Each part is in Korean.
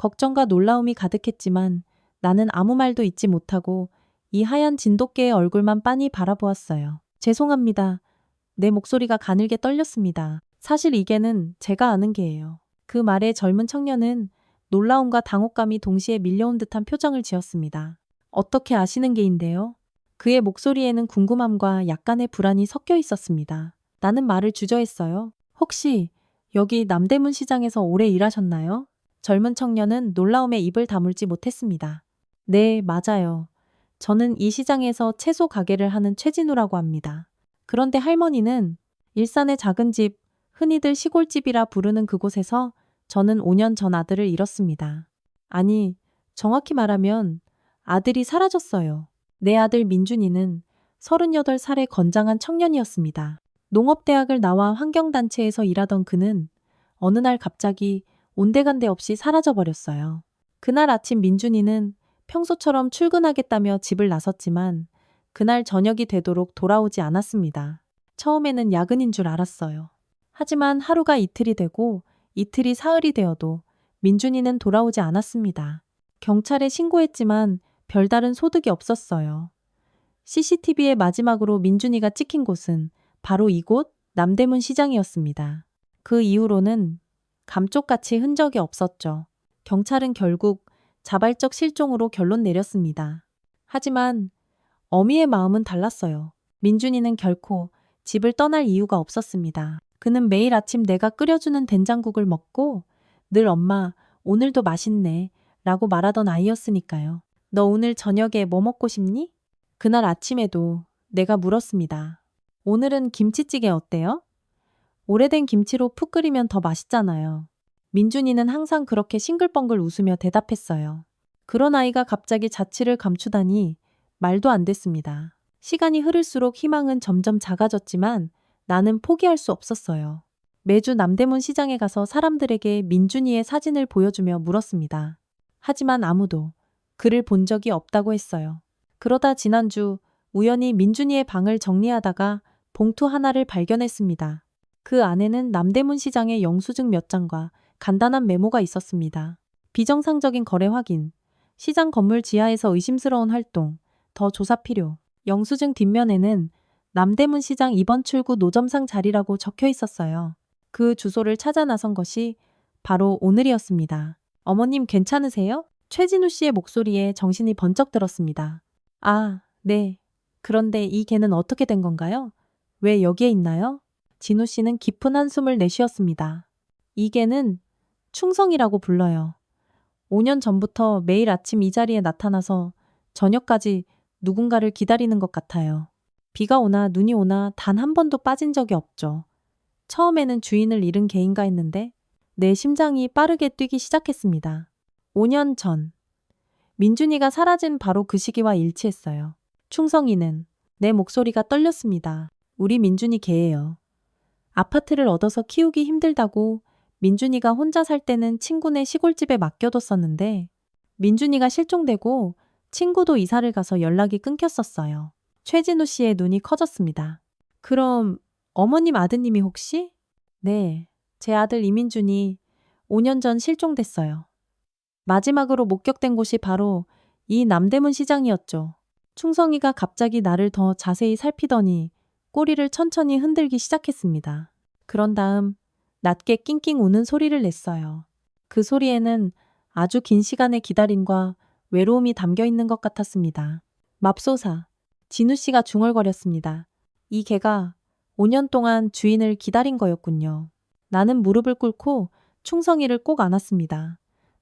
걱정과 놀라움이 가득했지만 나는 아무 말도 잊지 못하고 이 하얀 진돗개의 얼굴만 빤히 바라보았어요. 죄송합니다. 내 목소리가 가늘게 떨렸습니다. 사실 이 개는 제가 아는 개예요. 그 말에 젊은 청년은 놀라움과 당혹감이 동시에 밀려온 듯한 표정을 지었습니다. 어떻게 아시는 개인데요? 그의 목소리에는 궁금함과 약간의 불안이 섞여 있었습니다. 나는 말을 주저했어요. 혹시 여기 남대문 시장에서 오래 일하셨나요? 젊은 청년은 놀라움에 입을 다물지 못했습니다. 네, 맞아요. 저는 이 시장에서 채소 가게를 하는 최진우라고 합니다. 그런데 할머니는 일산의 작은 집, 흔히들 시골집이라 부르는 그곳에서 저는 5년 전 아들을 잃었습니다. 아니, 정확히 말하면 아들이 사라졌어요. 내 아들 민준이는 38살의 건장한 청년이었습니다. 농업대학을 나와 환경단체에서 일하던 그는 어느 날 갑자기 온데간데 없이 사라져버렸어요. 그날 아침 민준이는 평소처럼 출근하겠다며 집을 나섰지만 그날 저녁이 되도록 돌아오지 않았습니다. 처음에는 야근인 줄 알았어요. 하지만 하루가 이틀이 되고 이틀이 사흘이 되어도 민준이는 돌아오지 않았습니다. 경찰에 신고했지만 별다른 소득이 없었어요. CCTV에 마지막으로 민준이가 찍힌 곳은 바로 이곳 남대문 시장이었습니다. 그 이후로는 감쪽같이 흔적이 없었죠. 경찰은 결국 자발적 실종으로 결론 내렸습니다. 하지만 어미의 마음은 달랐어요. 민준이는 결코 집을 떠날 이유가 없었습니다. 그는 매일 아침 내가 끓여주는 된장국을 먹고 늘 엄마, 오늘도 맛있네 라고 말하던 아이였으니까요. 너 오늘 저녁에 뭐 먹고 싶니? 그날 아침에도 내가 물었습니다. 오늘은 김치찌개 어때요? 오래된 김치로 푹 끓이면 더 맛있잖아요. 민준이는 항상 그렇게 싱글벙글 웃으며 대답했어요. 그런 아이가 갑자기 자취를 감추다니 말도 안 됐습니다. 시간이 흐를수록 희망은 점점 작아졌지만 나는 포기할 수 없었어요. 매주 남대문 시장에 가서 사람들에게 민준이의 사진을 보여주며 물었습니다. 하지만 아무도 그를 본 적이 없다고 했어요. 그러다 지난주 우연히 민준이의 방을 정리하다가 봉투 하나를 발견했습니다. 그 안에는 남대문 시장의 영수증 몇 장과 간단한 메모가 있었습니다. 비정상적인 거래 확인, 시장 건물 지하에서 의심스러운 활동, 더 조사 필요. 영수증 뒷면에는 남대문 시장 2번 출구 노점상 자리라고 적혀 있었어요. 그 주소를 찾아 나선 것이 바로 오늘이었습니다. 어머님 괜찮으세요? 최진우 씨의 목소리에 정신이 번쩍 들었습니다. 아, 네. 그런데 이 개는 어떻게 된 건가요? 왜 여기에 있나요? 진우 씨는 깊은 한숨을 내쉬었습니다. 이 개는 충성이라고 불러요. 5년 전부터 매일 아침 이 자리에 나타나서 저녁까지 누군가를 기다리는 것 같아요. 비가 오나 눈이 오나 단 한 번도 빠진 적이 없죠. 처음에는 주인을 잃은 개인가 했는데 내 심장이 빠르게 뛰기 시작했습니다. 5년 전. 민준이가 사라진 바로 그 시기와 일치했어요. 충성이는 내 목소리가 떨렸습니다. 우리 민준이 개예요. 아파트를 얻어서 키우기 힘들다고 민준이가 혼자 살 때는 친구네 시골집에 맡겨뒀었는데 민준이가 실종되고 친구도 이사를 가서 연락이 끊겼었어요. 최진우 씨의 눈이 커졌습니다. 그럼 어머님 아드님이 혹시? 네, 제 아들 이민준이 5년 전 실종됐어요. 마지막으로 목격된 곳이 바로 이 남대문 시장이었죠. 충성이가 갑자기 나를 더 자세히 살피더니 꼬리를 천천히 흔들기 시작했습니다. 그런 다음 낮게 낑낑 우는 소리를 냈어요. 그 소리에는 아주 긴 시간의 기다림과 외로움이 담겨 있는 것 같았습니다. 맙소사, 진우 씨가 중얼거렸습니다. 이 개가 5년 동안 주인을 기다린 거였군요. 나는 무릎을 꿇고 충성이를 꼭 안았습니다.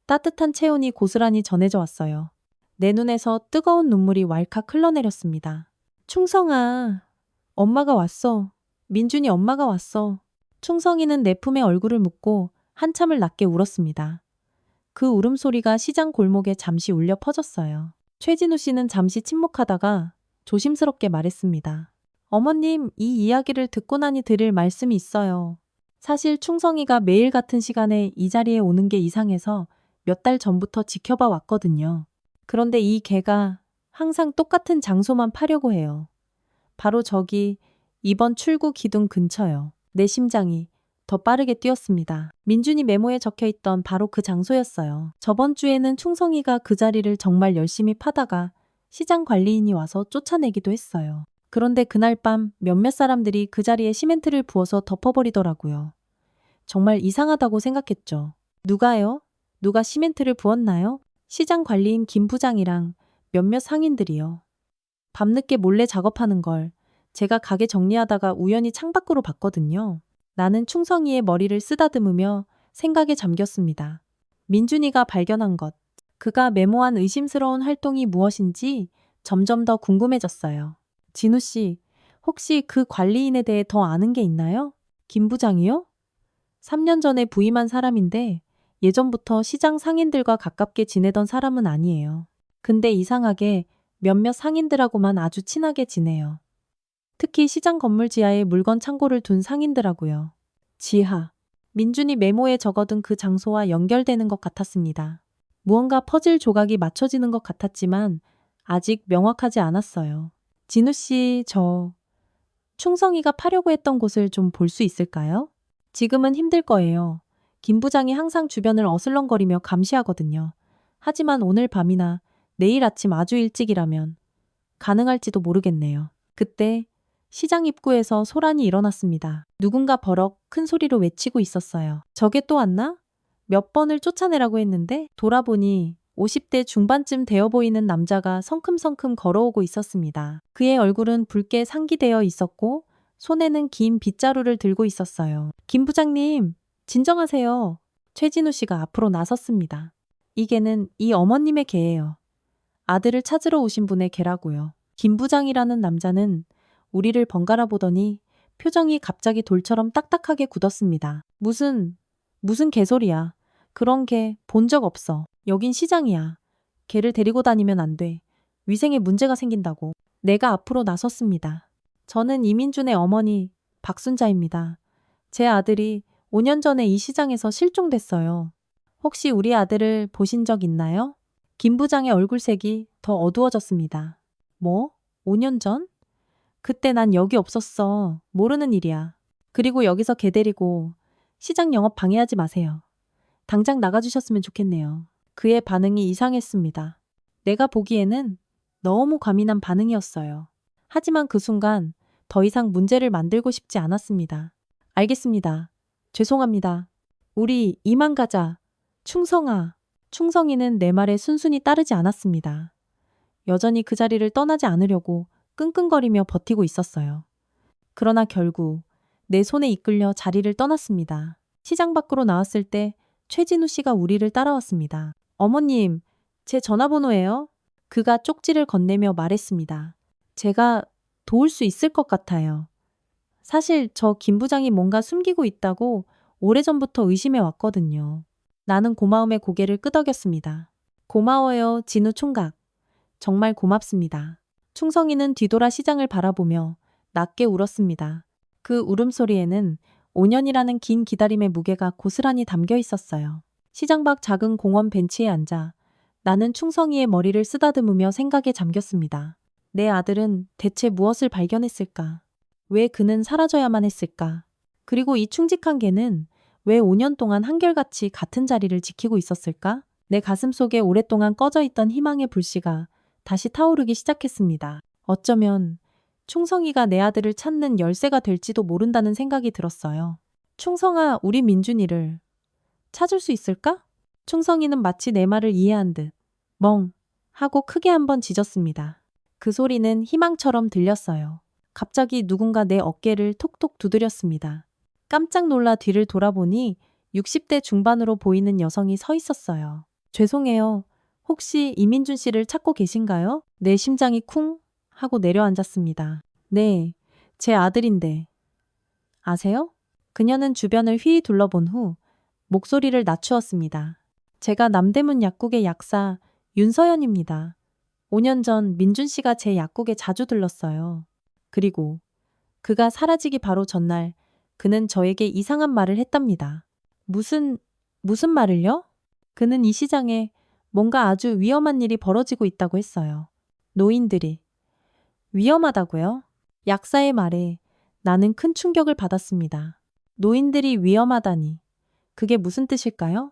따뜻한 체온이 고스란히 전해져 왔어요. 내 눈에서 뜨거운 눈물이 왈칵 흘러내렸습니다. 충성아, 엄마가 왔어. 민준이 엄마가 왔어. 충성이는 내 품에 얼굴을 묻고 한참을 낮게 울었습니다. 그 울음소리가 시장 골목에 잠시 울려 퍼졌어요. 최진우 씨는 잠시 침묵하다가 조심스럽게 말했습니다. 어머님, 이 이야기를 듣고 나니 드릴 말씀이 있어요. 사실 충성이가 매일 같은 시간에 이 자리에 오는 게 이상해서 몇 달 전부터 지켜봐 왔거든요. 그런데 이 개가 항상 똑같은 장소만 파려고 해요. 바로 저기 2번 출구 기둥 근처요. 내 심장이 더 빠르게 뛰었습니다. 민준이 메모에 적혀있던 바로 그 장소였어요. 저번 주에는 충성이가 그 자리를 정말 열심히 파다가 시장 관리인이 와서 쫓아내기도 했어요. 그런데 그날 밤 몇몇 사람들이 그 자리에 시멘트를 부어서 덮어버리더라고요. 정말 이상하다고 생각했죠. 누가요? 누가 시멘트를 부었나요? 시장 관리인 김 부장이랑 몇몇 상인들이요. 밤늦게 몰래 작업하는 걸 제가 가게 정리하다가 우연히 창밖으로 봤거든요. 나는 충성이의 머리를 쓰다듬으며 생각에 잠겼습니다. 민준이가 발견한 것, 그가 메모한 의심스러운 활동이 무엇인지 점점 더 궁금해졌어요. 진우 씨, 혹시 그 관리인에 대해 더 아는 게 있나요? 김 부장이요? 3년 전에 부임한 사람인데 예전부터 시장 상인들과 가깝게 지내던 사람은 아니에요. 근데 이상하게 몇몇 상인들하고만 아주 친하게 지내요. 특히 시장 건물 지하에 물건 창고를 둔 상인들하고요. 지하. 민준이 메모에 적어둔 그 장소와 연결되는 것 같았습니다. 무언가 퍼즐 조각이 맞춰지는 것 같았지만 아직 명확하지 않았어요. 진우 씨, 충성이가 파려고 했던 곳을 좀 볼 수 있을까요? 지금은 힘들 거예요. 김 부장이 항상 주변을 어슬렁거리며 감시하거든요. 하지만 오늘 밤이나 내일 아침 아주 일찍이라면 가능할지도 모르겠네요. 그때 시장 입구에서 소란이 일어났습니다. 누군가 버럭 큰 소리로 외치고 있었어요. 저게 또 왔나? 몇 번을 쫓아내라고 했는데 돌아보니 50대 중반쯤 되어 보이는 남자가 성큼성큼 걸어오고 있었습니다. 그의 얼굴은 붉게 상기되어 있었고 손에는 긴 빗자루를 들고 있었어요. 김 부장님, 진정하세요. 최진우 씨가 앞으로 나섰습니다. 이 개는 이 어머님의 개예요. 아들을 찾으러 오신 분의 개라고요. 김 부장이라는 남자는 우리를 번갈아 보더니 표정이 갑자기 돌처럼 딱딱하게 굳었습니다. 무슨 개소리야. 그런 개 본 적 없어. 여긴 시장이야. 개를 데리고 다니면 안 돼. 위생에 문제가 생긴다고. 내가 앞으로 나섰습니다. 저는 이민준의 어머니 박순자입니다. 제 아들이 5년 전에 이 시장에서 실종됐어요. 혹시 우리 아들을 보신 적 있나요? 김 부장의 얼굴색이 더 어두워졌습니다. 뭐? 5년 전? 그때 난 여기 없었어. 모르는 일이야. 그리고 여기서 개 데리고 시장 영업 방해하지 마세요. 당장 나가주셨으면 좋겠네요. 그의 반응이 이상했습니다. 내가 보기에는 너무 과민한 반응이었어요. 하지만 그 순간 더 이상 문제를 만들고 싶지 않았습니다. 알겠습니다. 죄송합니다. 우리 이만 가자. 충성아. 충성이는 내 말에 순순히 따르지 않았습니다. 여전히 그 자리를 떠나지 않으려고 끙끙거리며 버티고 있었어요. 그러나 결국 내 손에 이끌려 자리를 떠났습니다. 시장 밖으로 나왔을 때 최진우 씨가 우리를 따라왔습니다. 어머님, 제 전화번호예요. 그가 쪽지를 건네며 말했습니다. 제가 도울 수 있을 것 같아요. 사실 저 김 부장이 뭔가 숨기고 있다고 오래전부터 의심해 왔거든요. 나는 고마움에 고개를 끄덕였습니다. 고마워요, 진우 총각. 정말 고맙습니다. 충성이는 뒤돌아 시장을 바라보며 낮게 울었습니다. 그 울음소리에는 5년이라는 긴 기다림의 무게가 고스란히 담겨 있었어요. 시장 밖 작은 공원 벤치에 앉아 나는 충성이의 머리를 쓰다듬으며 생각에 잠겼습니다. 내 아들은 대체 무엇을 발견했을까? 왜 그는 사라져야만 했을까? 그리고 이 충직한 개는 왜 5년 동안 한결같이 같은 자리를 지키고 있었을까? 내 가슴 속에 오랫동안 꺼져 있던 희망의 불씨가 다시 타오르기 시작했습니다. 어쩌면 충성이가 내 아들을 찾는 열쇠가 될지도 모른다는 생각이 들었어요. 충성아, 우리 민준이를 찾을 수 있을까? 충성이는 마치 내 말을 이해한 듯 멍 하고 크게 한번 짖었습니다. 그 소리는 희망처럼 들렸어요. 갑자기 누군가 내 어깨를 톡톡 두드렸습니다. 깜짝 놀라 뒤를 돌아보니 60대 중반으로 보이는 여성이 서 있었어요. 죄송해요. 혹시 이민준 씨를 찾고 계신가요? 내 심장이 쿵 하고 내려앉았습니다. 네, 제 아들인데. 아세요? 그녀는 주변을 휘휘 둘러본 후 목소리를 낮추었습니다. 제가 남대문 약국의 약사 윤서연입니다. 5년 전 민준 씨가 제 약국에 자주 들렀어요. 그리고 그가 사라지기 바로 전날 그는 저에게 이상한 말을 했답니다. 무슨 말을요? 그는 이 시장에 뭔가 아주 위험한 일이 벌어지고 있다고 했어요. 노인들이. 위험하다고요? 약사의 말에 나는 큰 충격을 받았습니다. 노인들이 위험하다니. 그게 무슨 뜻일까요?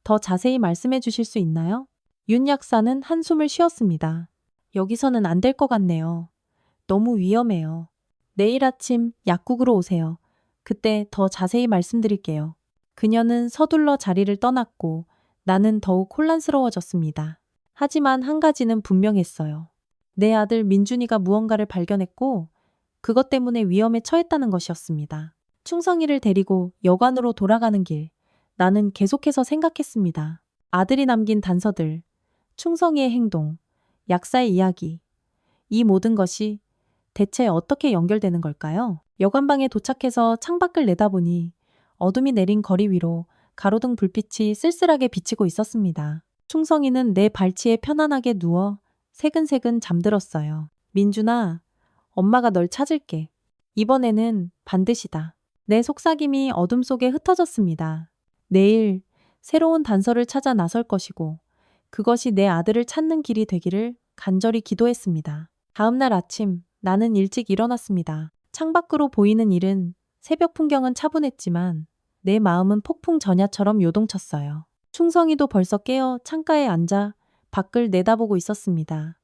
더 자세히 말씀해 주실 수 있나요? 윤 약사는 한숨을 쉬었습니다. 여기서는 안 될 것 같네요. 너무 위험해요. 내일 아침 약국으로 오세요. 그때 더 자세히 말씀드릴게요. 그녀는 서둘러 자리를 떠났고 나는 더욱 혼란스러워졌습니다. 하지만 한 가지는 분명했어요. 내 아들 민준이가 무언가를 발견했고 그것 때문에 위험에 처했다는 것이었습니다. 충성이를 데리고 여관으로 돌아가는 길, 나는 계속해서 생각했습니다. 아들이 남긴 단서들, 충성이의 행동, 약사의 이야기, 이 모든 것이 대체 어떻게 연결되는 걸까요? 여관방에 도착해서 창밖을 내다보니 어둠이 내린 거리 위로 가로등 불빛이 쓸쓸하게 비치고 있었습니다. 충성이는 내 발치에 편안하게 누워 새근새근 잠들었어요. 민준아, 엄마가 널 찾을게. 이번에는 반드시다. 내 속삭임이 어둠 속에 흩어졌습니다. 내일 새로운 단서를 찾아 나설 것이고 그것이 내 아들을 찾는 길이 되기를 간절히 기도했습니다. 다음 날 아침 나는 일찍 일어났습니다. 창밖으로 보이는 일은 새벽 풍경은 차분했지만 내 마음은 폭풍 전야처럼 요동쳤어요. 충성이도 벌써 깨어 창가에 앉아 밖을 내다보고 있었습니다.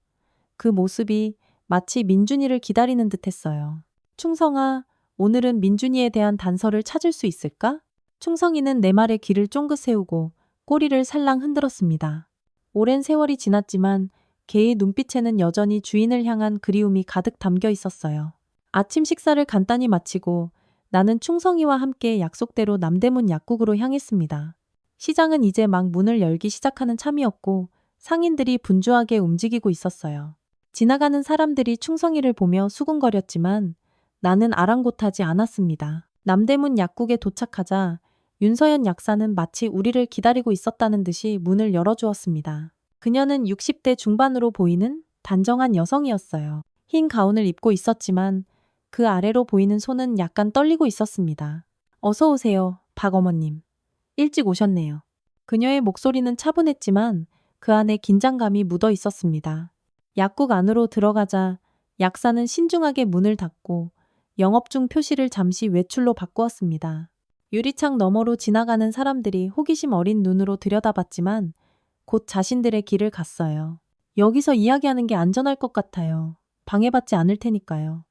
그 모습이 마치 민준이를 기다리는 듯했어요. 충성아, 오늘은 민준이에 대한 단서를 찾을 수 있을까? 충성이는 내 말에 귀를 쫑긋 세우고 꼬리를 살랑 흔들었습니다. 오랜 세월이 지났지만 개의 눈빛에는 여전히 주인을 향한 그리움이 가득 담겨 있었어요. 아침 식사를 간단히 마치고 나는 충성이와 함께 약속대로 남대문 약국으로 향했습니다. 시장은 이제 막 문을 열기 시작하는 참이었고 상인들이 분주하게 움직이고 있었어요. 지나가는 사람들이 충성이를 보며 수군거렸지만 나는 아랑곳하지 않았습니다. 남대문 약국에 도착하자 윤서연 약사는 마치 우리를 기다리고 있었다는 듯이 문을 열어주었습니다. 그녀는 60대 중반으로 보이는 단정한 여성이었어요. 흰 가운을 입고 있었지만 그 아래로 보이는 손은 약간 떨리고 있었습니다. 어서 오세요, 박 어머님. 일찍 오셨네요. 그녀의 목소리는 차분했지만 그 안에 긴장감이 묻어 있었습니다. 약국 안으로 들어가자 약사는 신중하게 문을 닫고 영업 중 표시를 잠시 외출로 바꾸었습니다. 유리창 너머로 지나가는 사람들이 호기심 어린 눈으로 들여다봤지만 곧 자신들의 길을 갔어요. 여기서 이야기하는 게 안전할 것 같아요. 방해받지 않을 테니까요.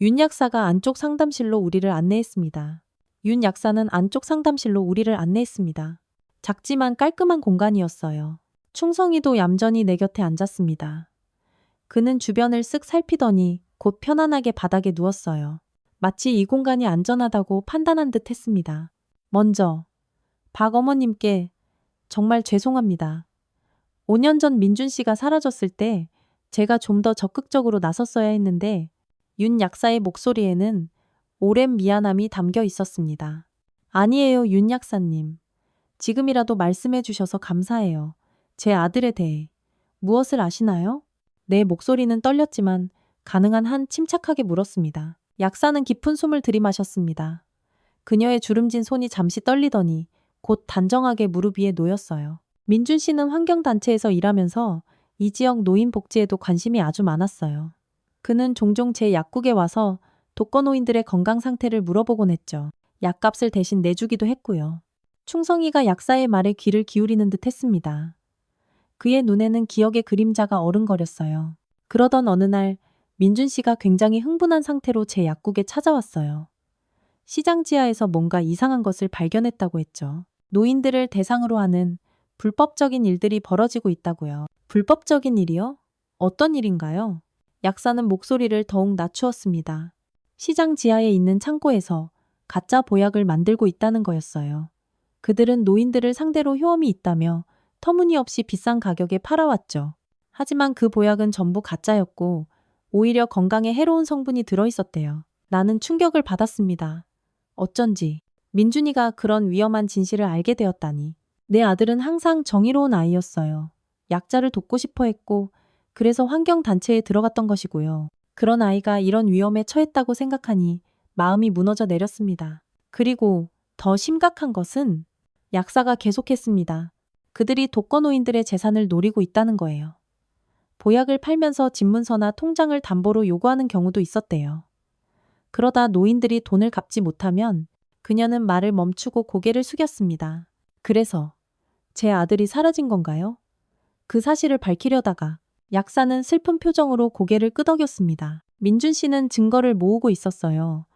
윤 약사가 안쪽 상담실로 우리를 안내했습니다. 윤 약사는 안쪽 상담실로 우리를 안내했습니다. 작지만 깔끔한 공간이었어요. 충성이도 얌전히 내 곁에 앉았습니다. 그는 주변을 쓱 살피더니 곧 편안하게 바닥에 누웠어요. 마치 이 공간이 안전하다고 판단한 듯 했습니다. 먼저 박 어머님께 정말 죄송합니다. 5년 전 민준 씨가 사라졌을 때 제가 좀 더 적극적으로 나섰어야 했는데 윤 약사의 목소리에는 오랜 미안함이 담겨 있었습니다. 아니에요, 윤 약사님. 지금이라도 말씀해 주셔서 감사해요. 제 아들에 대해 무엇을 아시나요? 내 목소리는 떨렸지만 가능한 한 침착하게 물었습니다. 약사는 깊은 숨을 들이마셨습니다. 그녀의 주름진 손이 잠시 떨리더니 곧 단정하게 무릎 위에 놓였어요. 민준 씨는 환경단체에서 일하면서 이 지역 노인 복지에도 관심이 아주 많았어요. 그는 종종 제 약국에 와서 독거노인들의 건강 상태를 물어보곤 했죠. 약값을 대신 내주기도 했고요. 충성이가 약사의 말에 귀를 기울이는 듯 했습니다. 그의 눈에는 기억의 그림자가 어른거렸어요. 그러던 어느 날 민준 씨가 굉장히 흥분한 상태로 제 약국에 찾아왔어요. 시장 지하에서 뭔가 이상한 것을 발견했다고 했죠. 노인들을 대상으로 하는 불법적인 일들이 벌어지고 있다고요. 불법적인 일이요? 어떤 일인가요? 약사는 목소리를 더욱 낮추었습니다. 시장 지하에 있는 창고에서 가짜 보약을 만들고 있다는 거였어요. 그들은 노인들을 상대로 효험이 있다며 터무니없이 비싼 가격에 팔아왔죠. 하지만 그 보약은 전부 가짜였고 오히려 건강에 해로운 성분이 들어있었대요. 나는 충격을 받았습니다. 어쩐지 민준이가 그런 위험한 진실을 알게 되었다니. 내 아들은 항상 정의로운 아이였어요. 약자를 돕고 싶어 했고 그래서 환경단체에 들어갔던 것이고요. 그런 아이가 이런 위험에 처했다고 생각하니 마음이 무너져 내렸습니다. 그리고 더 심각한 것은 약사가 계속했습니다. 그들이 독거노인들의 재산을 노리고 있다는 거예요. 보약을 팔면서 집문서나 통장을 담보로 요구하는 경우도 있었대요. 그러다 노인들이 돈을 갚지 못하면 그녀는 말을 멈추고 고개를 숙였습니다. 그래서 제 아들이 사라진 건가요? 그 사실을 밝히려다가 약사는 슬픈 표정으로 고개를 끄덕였습니다. 민준 씨는 증거를 모으고 있었어요.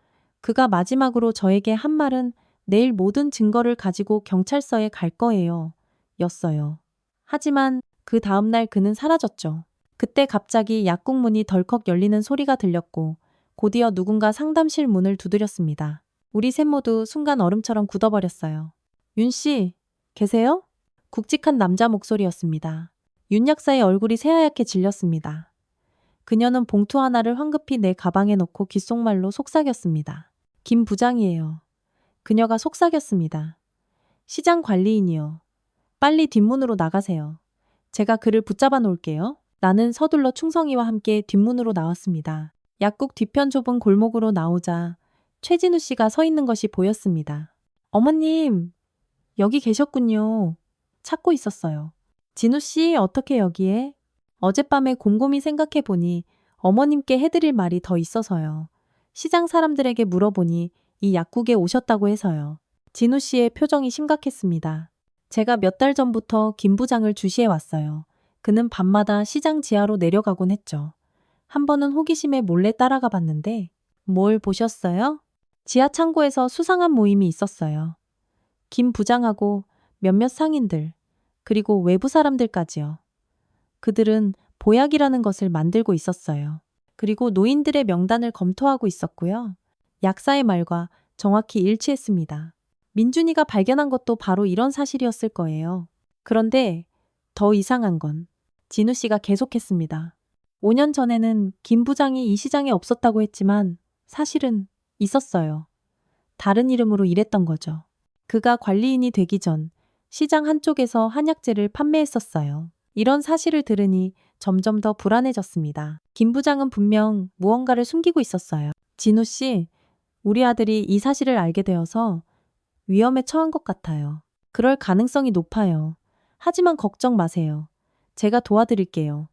그가 마지막으로 저에게 한 말은 내일 모든 증거를 가지고 경찰서에 갈 거예요. 였어요. 하지만 그 다음날 그는 사라졌죠. 그때 갑자기 약국 문이 덜컥 열리는 소리가 들렸고 곧이어 누군가 상담실 문을 두드렸습니다. 우리 셋 모두 순간 얼음처럼 굳어버렸어요. 윤 씨, 계세요? 굵직한 남자 목소리였습니다. 윤 약사의 얼굴이 새하얗게 질렸습니다. 그녀는 봉투 하나를 황급히 내 가방에 넣고 귓속말로 속삭였습니다. 김 부장이에요. 그녀가 속삭였습니다. 시장 관리인이요. 빨리 뒷문으로 나가세요. 제가 그를 붙잡아 놓을게요. 나는 서둘러 충성이와 함께 뒷문으로 나왔습니다. 약국 뒤편 좁은 골목으로 나오자 최진우 씨가 서 있는 것이 보였습니다. 어머님, 여기 계셨군요. 찾고 있었어요. 진우 씨, 어떻게 여기에? 어젯밤에 곰곰이 생각해 보니 어머님께 해드릴 말이 더 있어서요. 시장 사람들에게 물어보니 이 약국에 오셨다고 해서요. 진우 씨의 표정이 심각했습니다. 제가 몇 달 전부터 김 부장을 주시해 왔어요. 그는 밤마다 시장 지하로 내려가곤 했죠. 한 번은 호기심에 몰래 따라가 봤는데 뭘 보셨어요? 지하 창고에서 수상한 모임이 있었어요. 김 부장하고 몇몇 상인들, 그리고 외부 사람들까지요. 그들은 보약이라는 것을 만들고 있었어요. 그리고 노인들의 명단을 검토하고 있었고요. 약사의 말과 정확히 일치했습니다. 민준이가 발견한 것도 바로 이런 사실이었을 거예요. 그런데 더 이상한 건 진우 씨가 계속했습니다. 5년 전에는 김 부장이 이 시장에 없었다고 했지만 사실은 있었어요. 다른 이름으로 일했던 거죠. 그가 관리인이 되기 전 시장 한쪽에서 한약재를 판매했었어요. 이런 사실을 들으니 점점 더 불안해졌습니다. 김 부장은 분명 무언가를 숨기고 있었어요. 진우 씨, 우리 아들이 이 사실을 알게 되어서 위험에 처한 것 같아요. 그럴 가능성이 높아요. 하지만 걱정 마세요. 제가 도와드릴게요.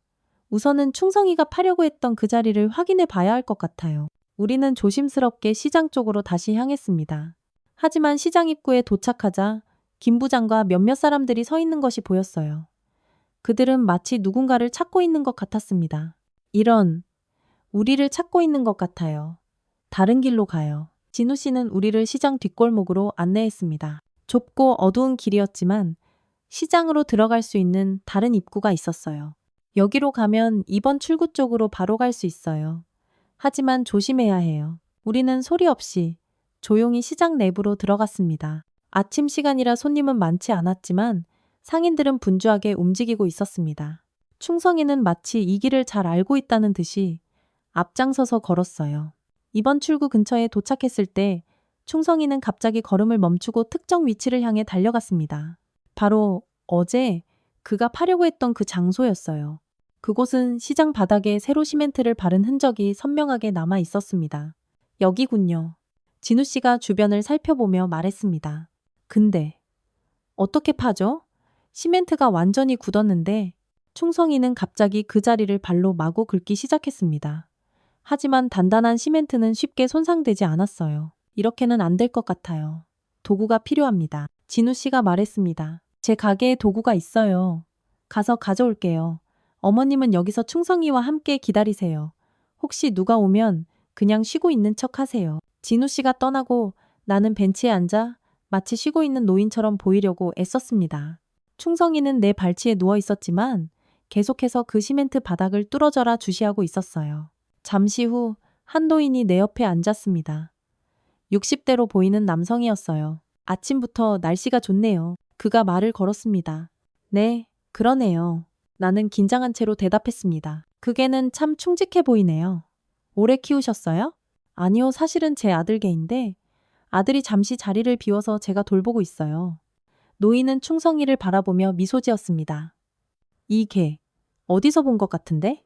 우선은 충성이가 파려고 했던 그 자리를 확인해 봐야 할 것 같아요. 우리는 조심스럽게 시장 쪽으로 다시 향했습니다. 하지만 시장 입구에 도착하자 김 부장과 몇몇 사람들이 서 있는 것이 보였어요. 그들은 마치 누군가를 찾고 있는 것 같았습니다. 우리를 찾고 있는 것 같아요. 다른 길로 가요. 진우 씨는 우리를 시장 뒷골목으로 안내했습니다. 좁고 어두운 길이었지만 시장으로 들어갈 수 있는 다른 입구가 있었어요. 여기로 가면 2번 출구 쪽으로 바로 갈 수 있어요. 하지만 조심해야 해요. 우리는 소리 없이 조용히 시장 내부로 들어갔습니다. 아침 시간이라 손님은 많지 않았지만 상인들은 분주하게 움직이고 있었습니다. 충성이는 마치 이 길을 잘 알고 있다는 듯이 앞장서서 걸었어요. 이번 출구 근처에 도착했을 때 충성이는 갑자기 걸음을 멈추고 특정 위치를 향해 달려갔습니다. 바로 어제 그가 파려고 했던 그 장소였어요. 그곳은 시장 바닥에 새로 시멘트를 바른 흔적이 선명하게 남아 있었습니다. 여기군요. 진우 씨가 주변을 살펴보며 말했습니다. 근데 어떻게 파죠? 시멘트가 완전히 굳었는데 충성이는 갑자기 그 자리를 발로 마구 긁기 시작했습니다. 하지만 단단한 시멘트는 쉽게 손상되지 않았어요. 이렇게는 안 될 것 같아요. 도구가 필요합니다. 진우 씨가 말했습니다. 제 가게에 도구가 있어요. 가서 가져올게요. 어머님은 여기서 충성이와 함께 기다리세요. 혹시 누가 오면 그냥 쉬고 있는 척 하세요. 진우 씨가 떠나고 나는 벤치에 앉아 마치 쉬고 있는 노인처럼 보이려고 애썼습니다. 충성이는 내 발치에 누워 있었지만 계속해서 그 시멘트 바닥을 뚫어져라 주시하고 있었어요. 잠시 후 한 노인이 내 옆에 앉았습니다. 60대로 보이는 남성이었어요. 아침부터 날씨가 좋네요. 그가 말을 걸었습니다. 네, 그러네요. 나는 긴장한 채로 대답했습니다. 그 개는 참 충직해 보이네요. 오래 키우셨어요? 아니요, 사실은 제 아들 개인데 아들이 잠시 자리를 비워서 제가 돌보고 있어요. 노인은 충성이를 바라보며 미소 지었습니다. 이 개, 어디서 본 것 같은데?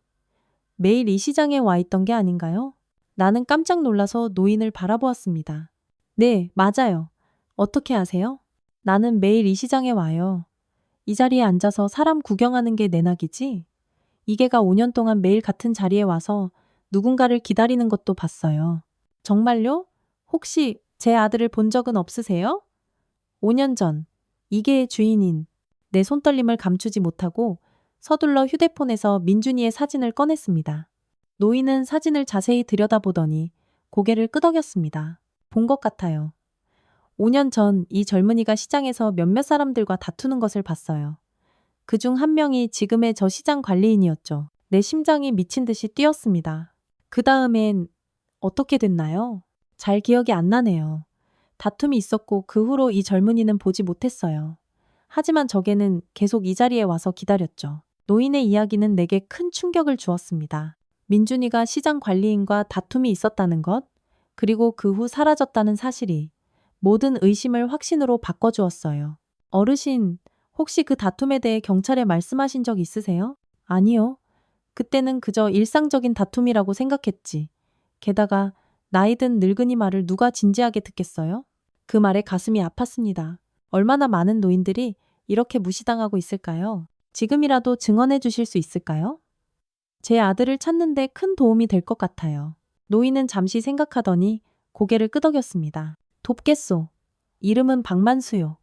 매일 이 시장에 와 있던 게 아닌가요? 나는 깜짝 놀라서 노인을 바라보았습니다. 네, 맞아요. 어떻게 아세요? 나는 매일 이 시장에 와요. 이 자리에 앉아서 사람 구경하는 게 내 낙이지? 이 개가 5년 동안 매일 같은 자리에 와서 누군가를 기다리는 것도 봤어요. 정말요? 혹시 제 아들을 본 적은 없으세요? 5년 전, 이 개의 주인인 내 손떨림을 감추지 못하고 서둘러 휴대폰에서 민준이의 사진을 꺼냈습니다. 노인은 사진을 자세히 들여다보더니 고개를 끄덕였습니다. 본 것 같아요. 5년 전 이 젊은이가 시장에서 몇몇 사람들과 다투는 것을 봤어요. 그중 한 명이 지금의 저 시장 관리인이었죠. 내 심장이 미친 듯이 뛰었습니다. 그 다음엔 어떻게 됐나요? 잘 기억이 안 나네요. 다툼이 있었고 그 후로 이 젊은이는 보지 못했어요. 하지만 저게는 계속 이 자리에 와서 기다렸죠. 노인의 이야기는 내게 큰 충격을 주었습니다. 민준이가 시장 관리인과 다툼이 있었다는 것, 그리고 그 후 사라졌다는 사실이 모든 의심을 확신으로 바꿔주었어요. 어르신, 혹시 그 다툼에 대해 경찰에 말씀하신 적 있으세요? 아니요. 그때는 그저 일상적인 다툼이라고 생각했지. 게다가 나이 든 늙은이 말을 누가 진지하게 듣겠어요? 그 말에 가슴이 아팠습니다. 얼마나 많은 노인들이 이렇게 무시당하고 있을까요? 지금이라도 증언해 주실 수 있을까요? 제 아들을 찾는데 큰 도움이 될 것 같아요. 노인은 잠시 생각하더니 고개를 끄덕였습니다. 돕겠소. 이름은 박만수요.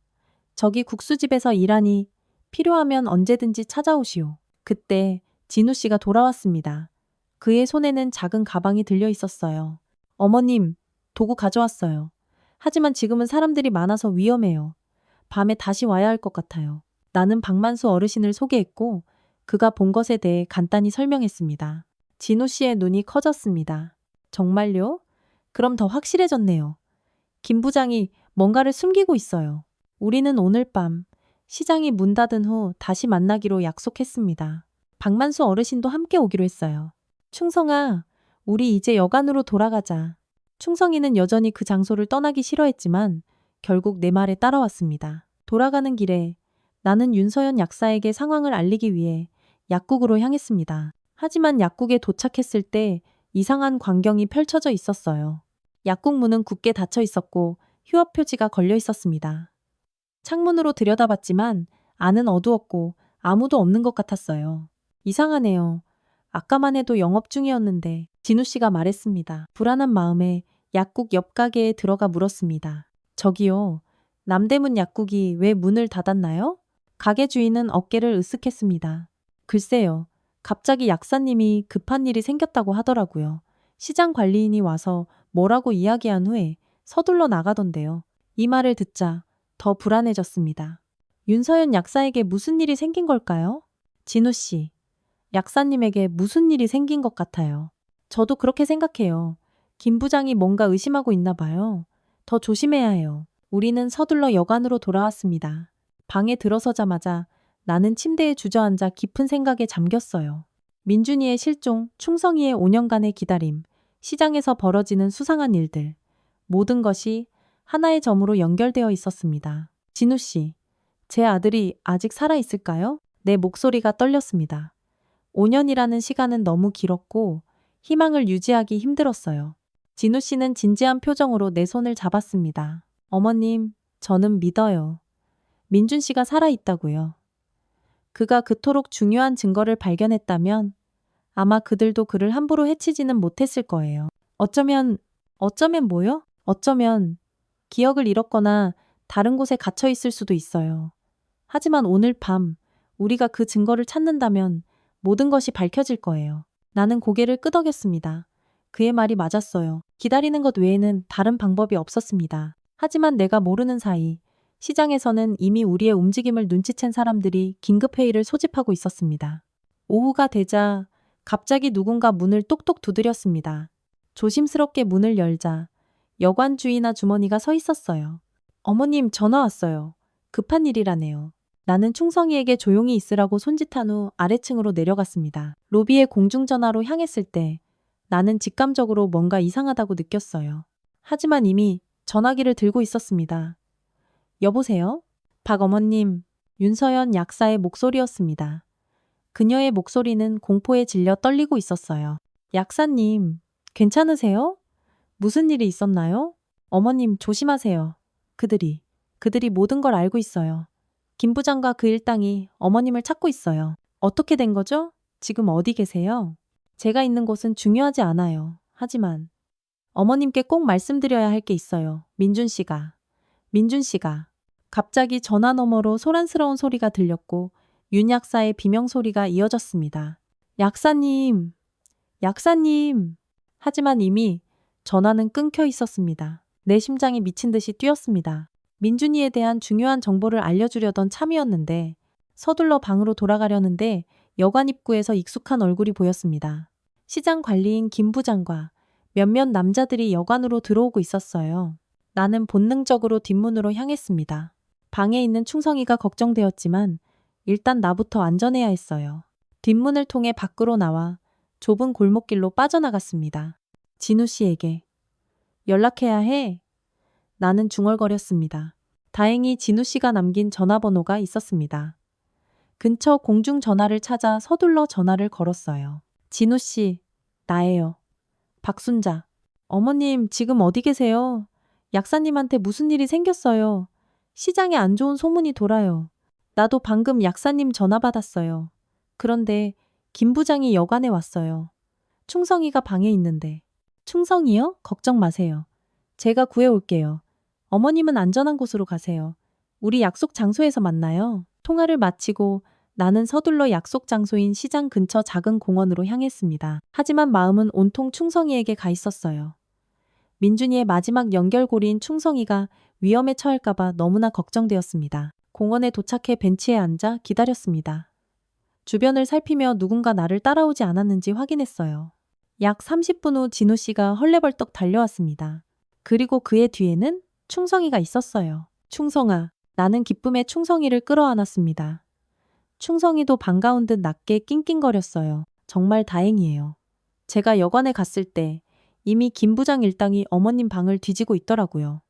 저기 국수집에서 일하니 필요하면 언제든지 찾아오시오. 그때 진우 씨가 돌아왔습니다. 그의 손에는 작은 가방이 들려 있었어요. 어머님, 도구 가져왔어요. 하지만 지금은 사람들이 많아서 위험해요. 밤에 다시 와야 할 것 같아요. 나는 박만수 어르신을 소개했고 그가 본 것에 대해 간단히 설명했습니다. 진우 씨의 눈이 커졌습니다. 정말요? 그럼 더 확실해졌네요. 김 부장이 뭔가를 숨기고 있어요. 우리는 오늘 밤 시장이 문 닫은 후 다시 만나기로 약속했습니다. 박만수 어르신도 함께 오기로 했어요. 충성아, 우리 이제 여관으로 돌아가자. 충성이는 여전히 그 장소를 떠나기 싫어했지만 결국 내 말에 따라왔습니다. 돌아가는 길에 나는 윤서연 약사에게 상황을 알리기 위해 약국으로 향했습니다. 하지만 약국에 도착했을 때 이상한 광경이 펼쳐져 있었어요. 약국 문은 굳게 닫혀 있었고 휴업 표지가 걸려 있었습니다. 창문으로 들여다봤지만 안은 어두웠고 아무도 없는 것 같았어요. 이상하네요. 아까만 해도 영업 중이었는데 진우 씨가 말했습니다. 불안한 마음에 약국 옆 가게에 들어가 물었습니다. 저기요, 남대문 약국이 왜 문을 닫았나요? 가게 주인은 어깨를 으쓱했습니다. 글쎄요, 갑자기 약사님이 급한 일이 생겼다고 하더라고요. 시장 관리인이 와서 뭐라고 이야기한 후에 서둘러 나가던데요. 이 말을 듣자 더 불안해졌습니다. 윤서연 약사에게 무슨 일이 생긴 걸까요? 진우 씨, 약사님에게 무슨 일이 생긴 것 같아요. 저도 그렇게 생각해요. 김 부장이 뭔가 의심하고 있나 봐요. 더 조심해야 해요. 우리는 서둘러 여관으로 돌아왔습니다. 방에 들어서자마자 나는 침대에 주저앉아 깊은 생각에 잠겼어요. 민준이의 실종, 충성이의 5년간의 기다림, 시장에서 벌어지는 수상한 일들, 모든 것이 하나의 점으로 연결되어 있었습니다. 진우 씨, 제 아들이 아직 살아 있을까요? 내 목소리가 떨렸습니다. 5년이라는 시간은 너무 길었고 희망을 유지하기 힘들었어요. 진우 씨는 진지한 표정으로 내 손을 잡았습니다. 어머님, 저는 믿어요. 민준 씨가 살아있다고요. 그가 그토록 중요한 증거를 발견했다면 아마 그들도 그를 함부로 해치지는 못했을 거예요. 어쩌면 뭐요? 어쩌면 기억을 잃었거나 다른 곳에 갇혀 있을 수도 있어요. 하지만 오늘 밤 우리가 그 증거를 찾는다면 모든 것이 밝혀질 거예요. 나는 고개를 끄덕였습니다. 그의 말이 맞았어요. 기다리는 것 외에는 다른 방법이 없었습니다. 하지만 내가 모르는 사이 시장에서는 이미 우리의 움직임을 눈치챈 사람들이 긴급회의를 소집하고 있었습니다. 오후가 되자 갑자기 누군가 문을 똑똑 두드렸습니다. 조심스럽게 문을 열자 여관 주인 주머니가 서 있었어요. 어머님, 전화 왔어요. 급한 일이라네요. 나는 충성이에게 조용히 있으라고 손짓한 후 아래층으로 내려갔습니다. 로비의 공중전화로 향했을 때 나는 직감적으로 뭔가 이상하다고 느꼈어요. 하지만 이미 전화기를 들고 있었습니다. 여보세요? 박 어머님, 윤서연 약사의 목소리였습니다. 그녀의 목소리는 공포에 질려 떨리고 있었어요. 약사님, 괜찮으세요? 무슨 일이 있었나요? 어머님, 조심하세요. 그들이 모든 걸 알고 있어요. 김 부장과 그 일당이 어머님을 찾고 있어요. 어떻게 된 거죠? 지금 어디 계세요? 제가 있는 곳은 중요하지 않아요. 하지만 어머님께 꼭 말씀드려야 할 게 있어요. 민준 씨가. 갑자기 전화 너머로 소란스러운 소리가 들렸고 윤 약사의 비명 소리가 이어졌습니다. 약사님, 약사님. 하지만 이미 전화는 끊겨 있었습니다. 내 심장이 미친 듯이 뛰었습니다. 민준이에 대한 중요한 정보를 알려주려던 참이었는데 서둘러 방으로 돌아가려는데 여관 입구에서 익숙한 얼굴이 보였습니다. 시장 관리인 김 부장과 몇몇 남자들이 여관으로 들어오고 있었어요. 나는 본능적으로 뒷문으로 향했습니다. 방에 있는 충성이가 걱정되었지만 일단 나부터 안전해야 했어요. 뒷문을 통해 밖으로 나와 좁은 골목길로 빠져나갔습니다. 진우 씨에게 연락해야 해. 나는 중얼거렸습니다. 다행히 진우 씨가 남긴 전화번호가 있었습니다. 근처 공중전화를 찾아 서둘러 전화를 걸었어요. 진우 씨, 나예요. 박순자. 어머님, 지금 어디 계세요? 약사님한테 무슨 일이 생겼어요. 시장에 안 좋은 소문이 돌아요. 나도 방금 약사님 전화 받았어요. 그런데 김 부장이 여관에 왔어요. 충성이가 방에 있는데. 충성이요? 걱정 마세요. 제가 구해올게요. 어머님은 안전한 곳으로 가세요. 우리 약속 장소에서 만나요. 통화를 마치고 나는 서둘러 약속 장소인 시장 근처 작은 공원으로 향했습니다. 하지만 마음은 온통 충성이에게 가 있었어요. 민준이의 마지막 연결고리인 충성이가 위험에 처할까봐 너무나 걱정되었습니다. 공원에 도착해 벤치에 앉아 기다렸습니다. 주변을 살피며 누군가 나를 따라오지 않았는지 확인했어요. 약 30분 후 진우 씨가 헐레벌떡 달려왔습니다. 그리고 그의 뒤에는 충성이가 있었어요. 충성아, 나는 기쁨에 충성이를 끌어안았습니다. 충성이도 반가운 듯 낮게 낑낑거렸어요. 정말 다행이에요. 제가 여관에 갔을 때 이미 김 부장 일당이 어머님 방을 뒤지고 있더라고요.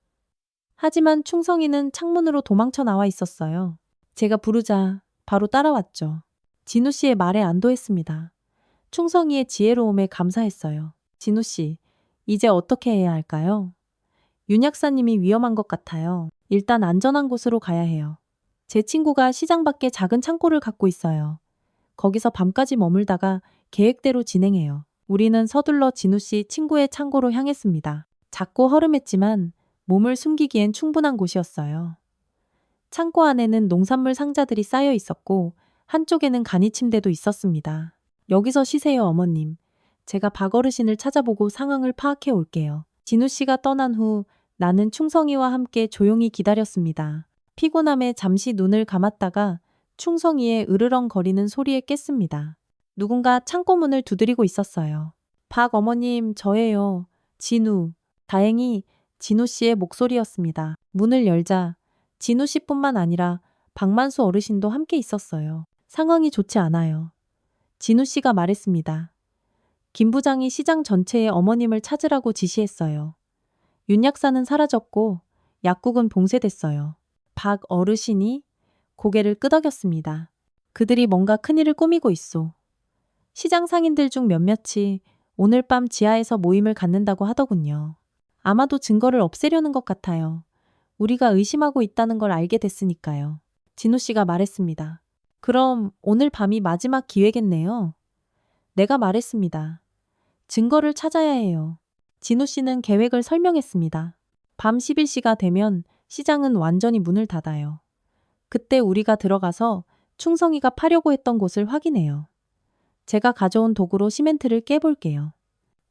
하지만 충성이는 창문으로 도망쳐 나와 있었어요. 제가 부르자 바로 따라왔죠. 진우 씨의 말에 안도했습니다. 충성이의 지혜로움에 감사했어요. 진우 씨, 이제 어떻게 해야 할까요? 윤 약사님이 위험한 것 같아요. 일단 안전한 곳으로 가야 해요. 제 친구가 시장 밖에 작은 창고를 갖고 있어요. 거기서 밤까지 머물다가 계획대로 진행해요. 우리는 서둘러 진우 씨 친구의 창고로 향했습니다. 작고 허름했지만 몸을 숨기기엔 충분한 곳이었어요. 창고 안에는 농산물 상자들이 쌓여 있었고 한쪽에는 간이 침대도 있었습니다. 여기서 쉬세요, 어머님. 제가 박 어르신을 찾아보고 상황을 파악해 올게요. 진우 씨가 떠난 후 나는 충성이와 함께 조용히 기다렸습니다. 피곤함에 잠시 눈을 감았다가 충성이의 으르렁거리는 소리에 깼습니다. 누군가 창고 문을 두드리고 있었어요. 박 어머님, 저예요. 진우. 다행히 진우 씨의 목소리였습니다. 문을 열자 진우 씨뿐만 아니라 박만수 어르신도 함께 있었어요. 상황이 좋지 않아요. 진우 씨가 말했습니다. 김 부장이 시장 전체에 어머님을 찾으라고 지시했어요. 윤 약사는 사라졌고 약국은 봉쇄됐어요. 박 어르신이 고개를 끄덕였습니다. 그들이 뭔가 큰일을 꾸미고 있소. 시장 상인들 중 몇몇이 오늘 밤 지하에서 모임을 갖는다고 하더군요. 아마도 증거를 없애려는 것 같아요. 우리가 의심하고 있다는 걸 알게 됐으니까요. 진우 씨가 말했습니다. 그럼 오늘 밤이 마지막 기회겠네요. 내가 말했습니다. 증거를 찾아야 해요. 진우 씨는 계획을 설명했습니다. 밤 11시가 되면 시장은 완전히 문을 닫아요. 그때 우리가 들어가서 충성이가 파려고 했던 곳을 확인해요. 제가 가져온 도구로 시멘트를 깨볼게요.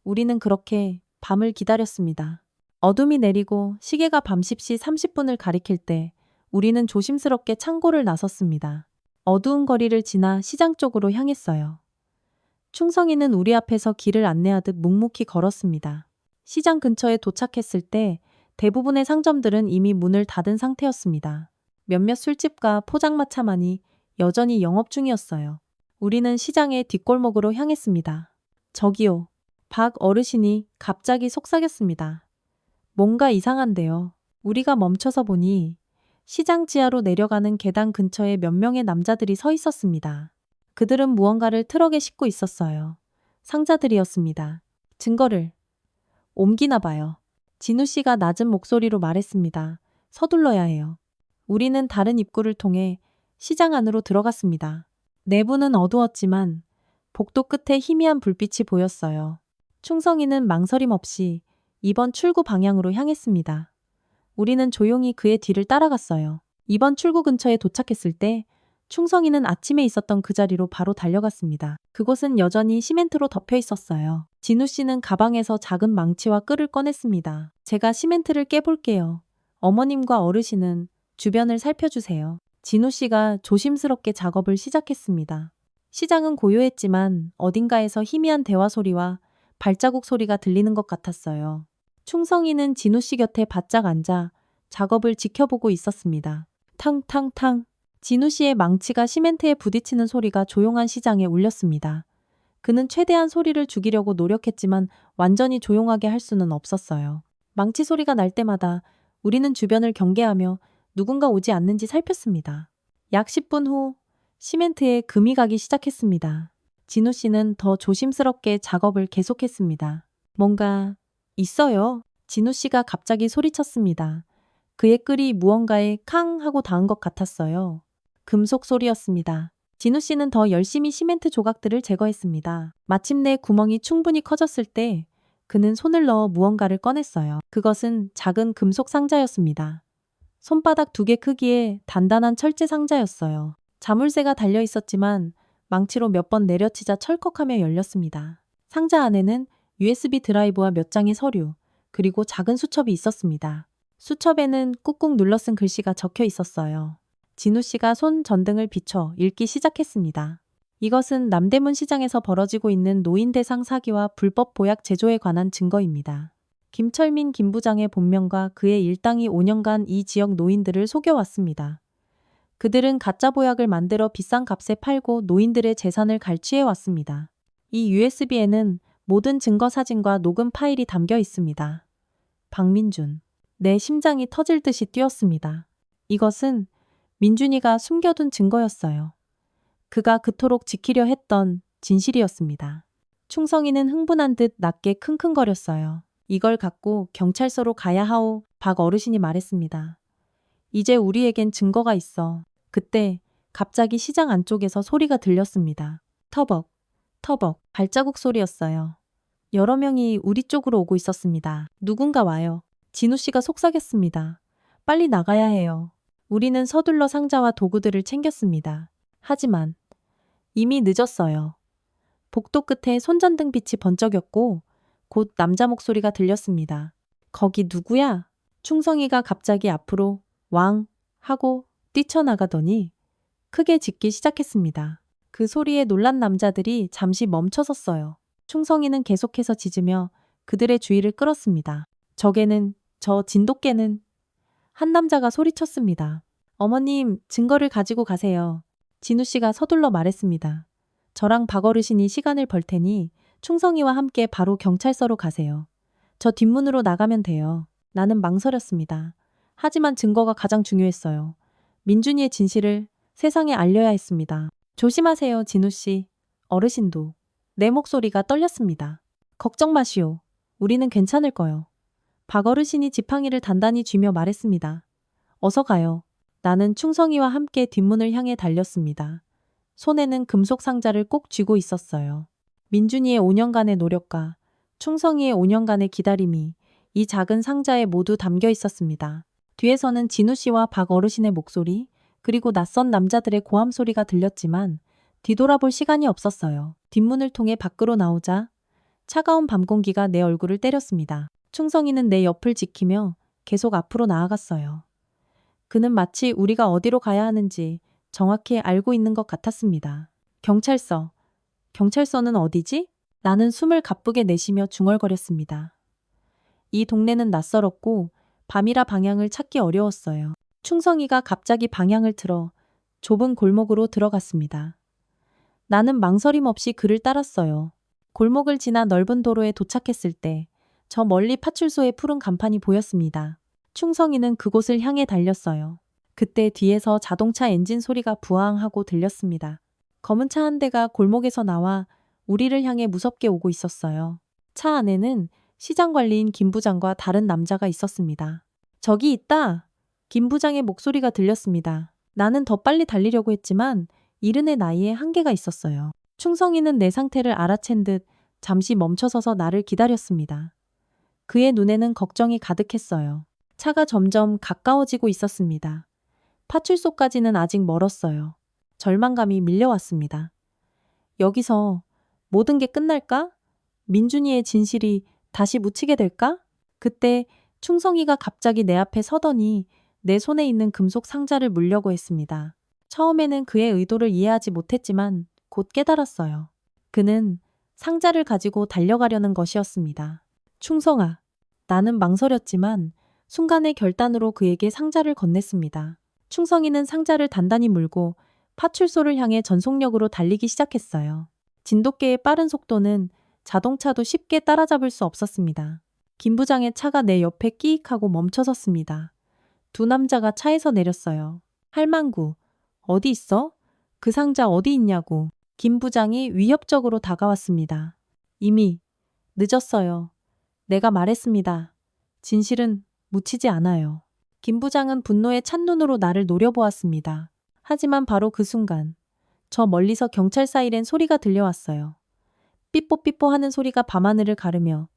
우리는 그렇게 밤을 기다렸습니다. 어둠이 내리고 시계가 밤 10시 30분을 가리킬 때 우리는 조심스럽게 창고를 나섰습니다. 어두운 거리를 지나 시장 쪽으로 향했어요. 충성이는 우리 앞에서 길을 안내하듯 묵묵히 걸었습니다. 시장 근처에 도착했을 때 대부분의 상점들은 이미 문을 닫은 상태였습니다. 몇몇 술집과 포장마차만이 여전히 영업 중이었어요. 우리는 시장의 뒷골목으로 향했습니다. 저기요. 박 어르신이 갑자기 속삭였습니다. 뭔가 이상한데요. 우리가 멈춰서 보니 시장 지하로 내려가는 계단 근처에 몇 명의 남자들이 서 있었습니다. 그들은 무언가를 트럭에 싣고 있었어요. 상자들이었습니다. 증거를 옮기나 봐요. 진우 씨가 낮은 목소리로 말했습니다. 서둘러야 해요. 우리는 다른 입구를 통해 시장 안으로 들어갔습니다. 내부는 어두웠지만 복도 끝에 희미한 불빛이 보였어요. 충성이는 망설임 없이 2번 출구 방향으로 향했습니다. 우리는 조용히 그의 뒤를 따라갔어요. 2번 출구 근처에 도착했을 때 충성이는 아침에 있었던 그 자리로 바로 달려갔습니다. 그곳은 여전히 시멘트로 덮여 있었어요. 진우 씨는 가방에서 작은 망치와 끌을 꺼냈습니다. 제가 시멘트를 깨볼게요. 어머님과 어르신은 주변을 살펴주세요. 진우 씨가 조심스럽게 작업을 시작했습니다. 시장은 고요했지만 어딘가에서 희미한 대화 소리와 발자국 소리가 들리는 것 같았어요. 충성이는 진우 씨 곁에 바짝 앉아 작업을 지켜보고 있었습니다. 탕탕탕. 진우 씨의 망치가 시멘트에 부딪히는 소리가 조용한 시장에 울렸습니다. 그는 최대한 소리를 죽이려고 노력했지만 완전히 조용하게 할 수는 없었어요. 망치 소리가 날 때마다 우리는 주변을 경계하며 누군가 오지 않는지 살폈습니다. 약 10분 후 시멘트에 금이 가기 시작했습니다. 진우 씨는 더 조심스럽게 작업을 계속했습니다. 뭔가 있어요. 진우 씨가 갑자기 소리쳤습니다. 그의 끌이 무언가에 캉 하고 닿은 것 같았어요. 금속 소리였습니다. 진우 씨는 더 열심히 시멘트 조각들을 제거했습니다. 마침내 구멍이 충분히 커졌을 때 그는 손을 넣어 무언가를 꺼냈어요. 그것은 작은 금속 상자였습니다. 손바닥 2개 크기의 단단한 철제 상자였어요. 자물쇠가 달려 있었지만 망치로 몇 번 내려치자 철컥하며 열렸습니다. 상자 안에는 USB 드라이브와 몇 장의 서류, 그리고 작은 수첩이 있었습니다. 수첩에는 꾹꾹 눌러 쓴 글씨가 적혀 있었어요. 진우 씨가 손 전등을 비춰 읽기 시작했습니다. 이것은 남대문 시장에서 벌어지고 있는 노인 대상 사기와 불법 보약 제조에 관한 증거입니다. 김철민 김 부장의 본명과 그의 일당이 5년간 이 지역 노인들을 속여왔습니다. 그들은 가짜 보약을 만들어 비싼 값에 팔고 노인들의 재산을 갈취해 왔습니다. 이 USB에는 모든 증거 사진과 녹음 파일이 담겨 있습니다. 박민준. 내 심장이 터질 듯이 뛰었습니다. 이것은 민준이가 숨겨둔 증거였어요. 그가 그토록 지키려 했던 진실이었습니다. 충성이는 흥분한 듯 낮게 킁킁거렸어요. 이걸 갖고 경찰서로 가야 하오. 박 어르신이 말했습니다. 이제 우리에겐 증거가 있어. 그때 갑자기 시장 안쪽에서 소리가 들렸습니다. 터벅, 터벅, 발자국 소리였어요. 여러 명이 우리 쪽으로 오고 있었습니다. 누군가 와요. 진우 씨가 속삭였습니다. 빨리 나가야 해요. 우리는 서둘러 상자와 도구들을 챙겼습니다. 하지만 이미 늦었어요. 복도 끝에 손전등 빛이 번쩍였고 곧 남자 목소리가 들렸습니다. 거기 누구야? 충성이가 갑자기 앞으로 왕 하고 뛰쳐나가더니 크게 짖기 시작했습니다. 그 소리에 놀란 남자들이 잠시 멈춰섰어요. 충성이는 계속해서 짖으며 그들의 주의를 끌었습니다. 저 진돗개는 한 남자가 소리쳤습니다. 어머님, 증거를 가지고 가세요. 진우 씨가 서둘러 말했습니다. 저랑 박 어르신이 시간을 벌 테니 충성이와 함께 바로 경찰서로 가세요. 저 뒷문으로 나가면 돼요. 나는 망설였습니다. 하지만 증거가 가장 중요했어요. 민준이의 진실을 세상에 알려야 했습니다. 조심하세요, 진우 씨. 어르신도. 내 목소리가 떨렸습니다. 걱정 마시오. 우리는 괜찮을 거요. 박 어르신이 지팡이를 단단히 쥐며 말했습니다. 어서 가요. 나는 충성이와 함께 뒷문을 향해 달렸습니다. 손에는 금속 상자를 꼭 쥐고 있었어요. 민준이의 5년간의 노력과 충성이의 5년간의 기다림이 이 작은 상자에 모두 담겨 있었습니다. 뒤에서는 진우 씨와 박 어르신의 목소리, 그리고 낯선 남자들의 고함 소리가 들렸지만 뒤돌아볼 시간이 없었어요. 뒷문을 통해 밖으로 나오자 차가운 밤 공기가 내 얼굴을 때렸습니다. 충성이는 내 옆을 지키며 계속 앞으로 나아갔어요. 그는 마치 우리가 어디로 가야 하는지 정확히 알고 있는 것 같았습니다. 경찰서. 경찰서는 어디지? 나는 숨을 가쁘게 내쉬며 중얼거렸습니다. 이 동네는 낯설었고 밤이라 방향을 찾기 어려웠어요. 충성이가 갑자기 방향을 틀어 좁은 골목으로 들어갔습니다. 나는 망설임 없이 그를 따랐어요. 골목을 지나 넓은 도로에 도착했을 때 저 멀리 파출소의 푸른 간판이 보였습니다. 충성이는 그곳을 향해 달렸어요. 그때 뒤에서 자동차 엔진 소리가 부항하고 들렸습니다. 검은 차 한 대가 골목에서 나와 우리를 향해 무섭게 오고 있었어요. 차 안에는 시장 관리인 김 부장과 다른 남자가 있었습니다. 저기 있다! 김 부장의 목소리가 들렸습니다. 나는 더 빨리 달리려고 했지만 이른의 나이에 한계가 있었어요. 충성이는 내 상태를 알아챈 듯 잠시 멈춰서서 나를 기다렸습니다. 그의 눈에는 걱정이 가득했어요. 차가 점점 가까워지고 있었습니다. 파출소까지는 아직 멀었어요. 절망감이 밀려왔습니다. 여기서 모든 게 끝날까? 민준이의 진실이 다시 묻히게 될까? 그때 충성이가 갑자기 내 앞에 서더니 내 손에 있는 금속 상자를 물려고 했습니다. 처음에는 그의 의도를 이해하지 못했지만 곧 깨달았어요. 그는 상자를 가지고 달려가려는 것이었습니다. 충성아, 나는 망설였지만 순간의 결단으로 그에게 상자를 건넸습니다. 충성이는 상자를 단단히 물고 파출소를 향해 전속력으로 달리기 시작했어요. 진돗개의 빠른 속도는 자동차도 쉽게 따라잡을 수 없었습니다. 김 부장의 차가 내 옆에 끼익하고 멈춰섰습니다. 두 남자가 차에서 내렸어요. 할망구, 어디 있어? 그 상자 어디 있냐고. 김 부장이 위협적으로 다가왔습니다. 이미 늦었어요. 내가 말했습니다. 진실은 묻히지 않아요. 김 부장은 분노에 찬 눈으로 나를 노려보았습니다. 하지만 바로 그 순간 저 멀리서 경찰 사이렌 소리가 들려왔어요. 삐뽀삐뽀 하는 소리가 밤하늘을 가르며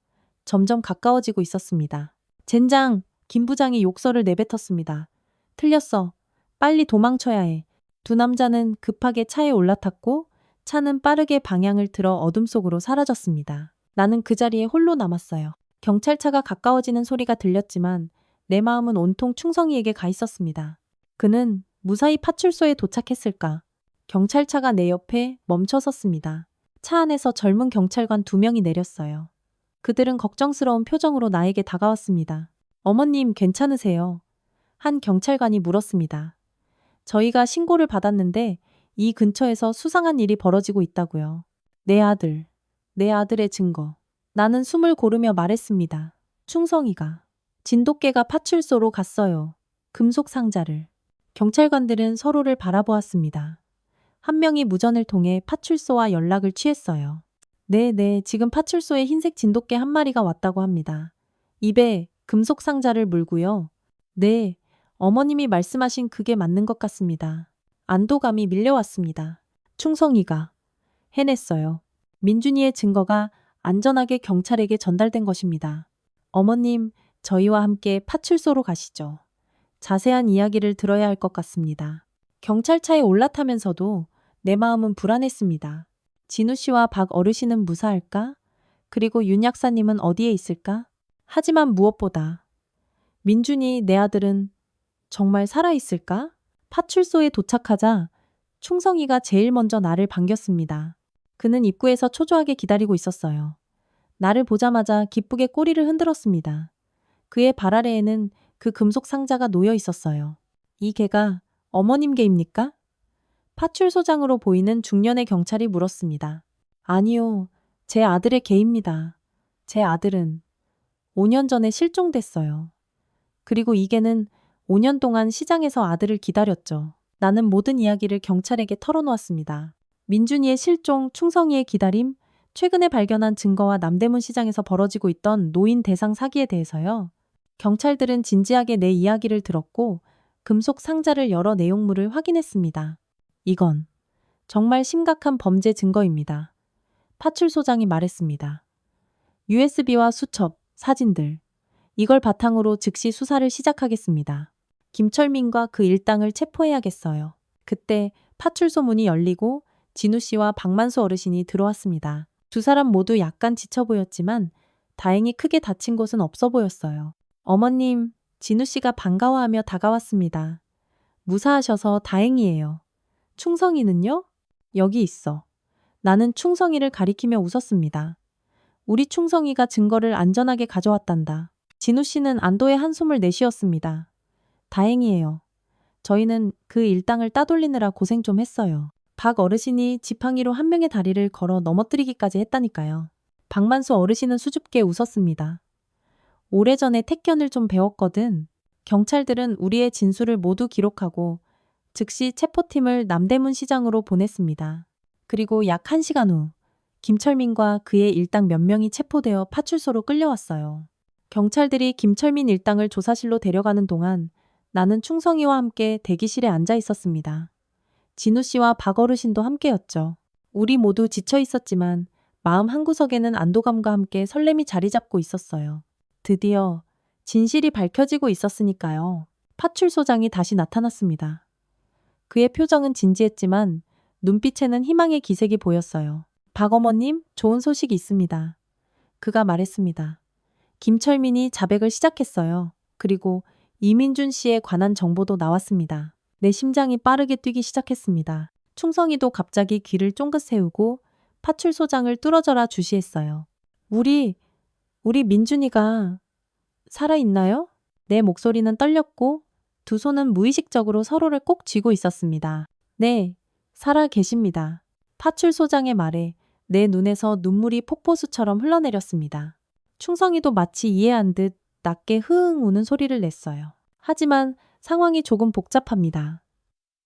점점 가까워지고 있었습니다. 젠장! 김 부장이 욕설을 내뱉었습니다. 틀렸어. 빨리 도망쳐야 해. 두 남자는 급하게 차에 올라탔고 차는 빠르게 방향을 틀어 어둠 속으로 사라졌습니다. 나는 그 자리에 홀로 남았어요. 경찰차가 가까워지는 소리가 들렸지만 내 마음은 온통 충성이에게 가 있었습니다. 그는 무사히 파출소에 도착했을까? 경찰차가 내 옆에 멈춰 섰습니다. 차 안에서 젊은 경찰관 2명이 내렸어요. 그들은 걱정스러운 표정으로 나에게 다가왔습니다. 어머님 괜찮으세요? 한 경찰관이 물었습니다. 저희가 신고를 받았는데 이 근처에서 수상한 일이 벌어지고 있다고요. 내 아들의 증거. 나는 숨을 고르며 말했습니다. 충성이가. 진돗개가 파출소로 갔어요. 금속 상자를. 경찰관들은 서로를 바라보았습니다. 한 명이 무전을 통해 파출소와 연락을 취했어요. 네, 지금 파출소에 흰색 진돗개 한 마리가 왔다고 합니다. 입에 금속 상자를 물고요. 네, 어머님이 말씀하신 그게 맞는 것 같습니다. 안도감이 밀려왔습니다. 충성이가 해냈어요. 민준이의 증거가 안전하게 경찰에게 전달된 것입니다. 어머님, 저희와 함께 파출소로 가시죠. 자세한 이야기를 들어야 할 것 같습니다. 경찰차에 올라타면서도 내 마음은 불안했습니다. 진우 씨와 박 어르신은 무사할까? 그리고 윤 약사님은 어디에 있을까? 하지만 무엇보다 민준이 내 아들은 정말 살아있을까? 파출소에 도착하자 충성이가 제일 먼저 나를 반겼습니다. 그는 입구에서 초조하게 기다리고 있었어요. 나를 보자마자 기쁘게 꼬리를 흔들었습니다. 그의 발 아래에는 그 금속 상자가 놓여 있었어요. 이 개가 어머님 개입니까? 파출소장으로 보이는 중년의 경찰이 물었습니다. 아니요, 제 아들의 개입니다. 제 아들은 5년 전에 실종됐어요. 그리고 이 개는 5년 동안 시장에서 아들을 기다렸죠. 나는 모든 이야기를 경찰에게 털어놓았습니다. 민준이의 실종, 충성이의 기다림, 최근에 발견한 증거와 남대문 시장에서 벌어지고 있던 노인 대상 사기에 대해서요. 경찰들은 진지하게 내 이야기를 들었고 금속 상자를 열어 내용물을 확인했습니다. 이건 정말 심각한 범죄 증거입니다. 파출소장이 말했습니다. USB와 수첩, 사진들. 이걸 바탕으로 즉시 수사를 시작하겠습니다. 김철민과 그 일당을 체포해야겠어요. 그때 파출소 문이 열리고 진우 씨와 박만수 어르신이 들어왔습니다. 두 사람 모두 약간 지쳐 보였지만 다행히 크게 다친 곳은 없어 보였어요. 어머님, 진우 씨가 반가워하며 다가왔습니다. 무사하셔서 다행이에요. 충성이는요? 여기 있어. 나는 충성이를 가리키며 웃었습니다. 우리 충성이가 증거를 안전하게 가져왔단다. 진우 씨는 안도의 한숨을 내쉬었습니다. 다행이에요. 저희는 그 일당을 따돌리느라 고생 좀 했어요. 박 어르신이 지팡이로 한 명의 다리를 걸어 넘어뜨리기까지 했다니까요. 박만수 어르신은 수줍게 웃었습니다. 오래전에 택견을 좀 배웠거든. 경찰들은 우리의 진술을 모두 기록하고 즉시 체포팀을 남대문 시장으로 보냈습니다. 그리고 약 1시간 후 김철민과 그의 일당 몇 명이 체포되어 파출소로 끌려왔어요. 경찰들이 김철민 일당을 조사실로 데려가는 동안 나는 충성이와 함께 대기실에 앉아 있었습니다. 진우 씨와 박 어르신도 함께였죠. 우리 모두 지쳐 있었지만 마음 한구석에는 안도감과 함께 설렘이 자리 잡고 있었어요. 경찰들이 김철민 일당을 조사실로 데려가는 동안 나는 충성이와 함께 대기실에 앉아 있었습니다. 진우 씨와 박 어르신도 함께였죠. 우리 모두 지쳐 있었지만 마음 한구석에는 안도감과 함께 설렘이 자리 잡고 있었어요. 드디어 진실이 밝혀지고 있었으니까요. 파출소장이 다시 나타났습니다. 그의 표정은 진지했지만 눈빛에는 희망의 기색이 보였어요. 박 어머님, 좋은 소식이 있습니다. 그가 말했습니다. 김철민이 자백을 시작했어요. 그리고 이민준 씨에 관한 정보도 나왔습니다. 내 심장이 빠르게 뛰기 시작했습니다. 충성이도 갑자기 귀를 쫑긋 세우고 파출소장을 뚫어져라 주시했어요. 우리 민준이가 살아있나요? 내 목소리는 떨렸고 두 손은 무의식적으로 서로를 꼭 쥐고 있었습니다. 네, 살아 계십니다. 파출소장의 말에 내 눈에서 눈물이 폭포수처럼 흘러내렸습니다. 충성이도 마치 이해한 듯 낮게 흐응 우는 소리를 냈어요. 하지만 상황이 조금 복잡합니다.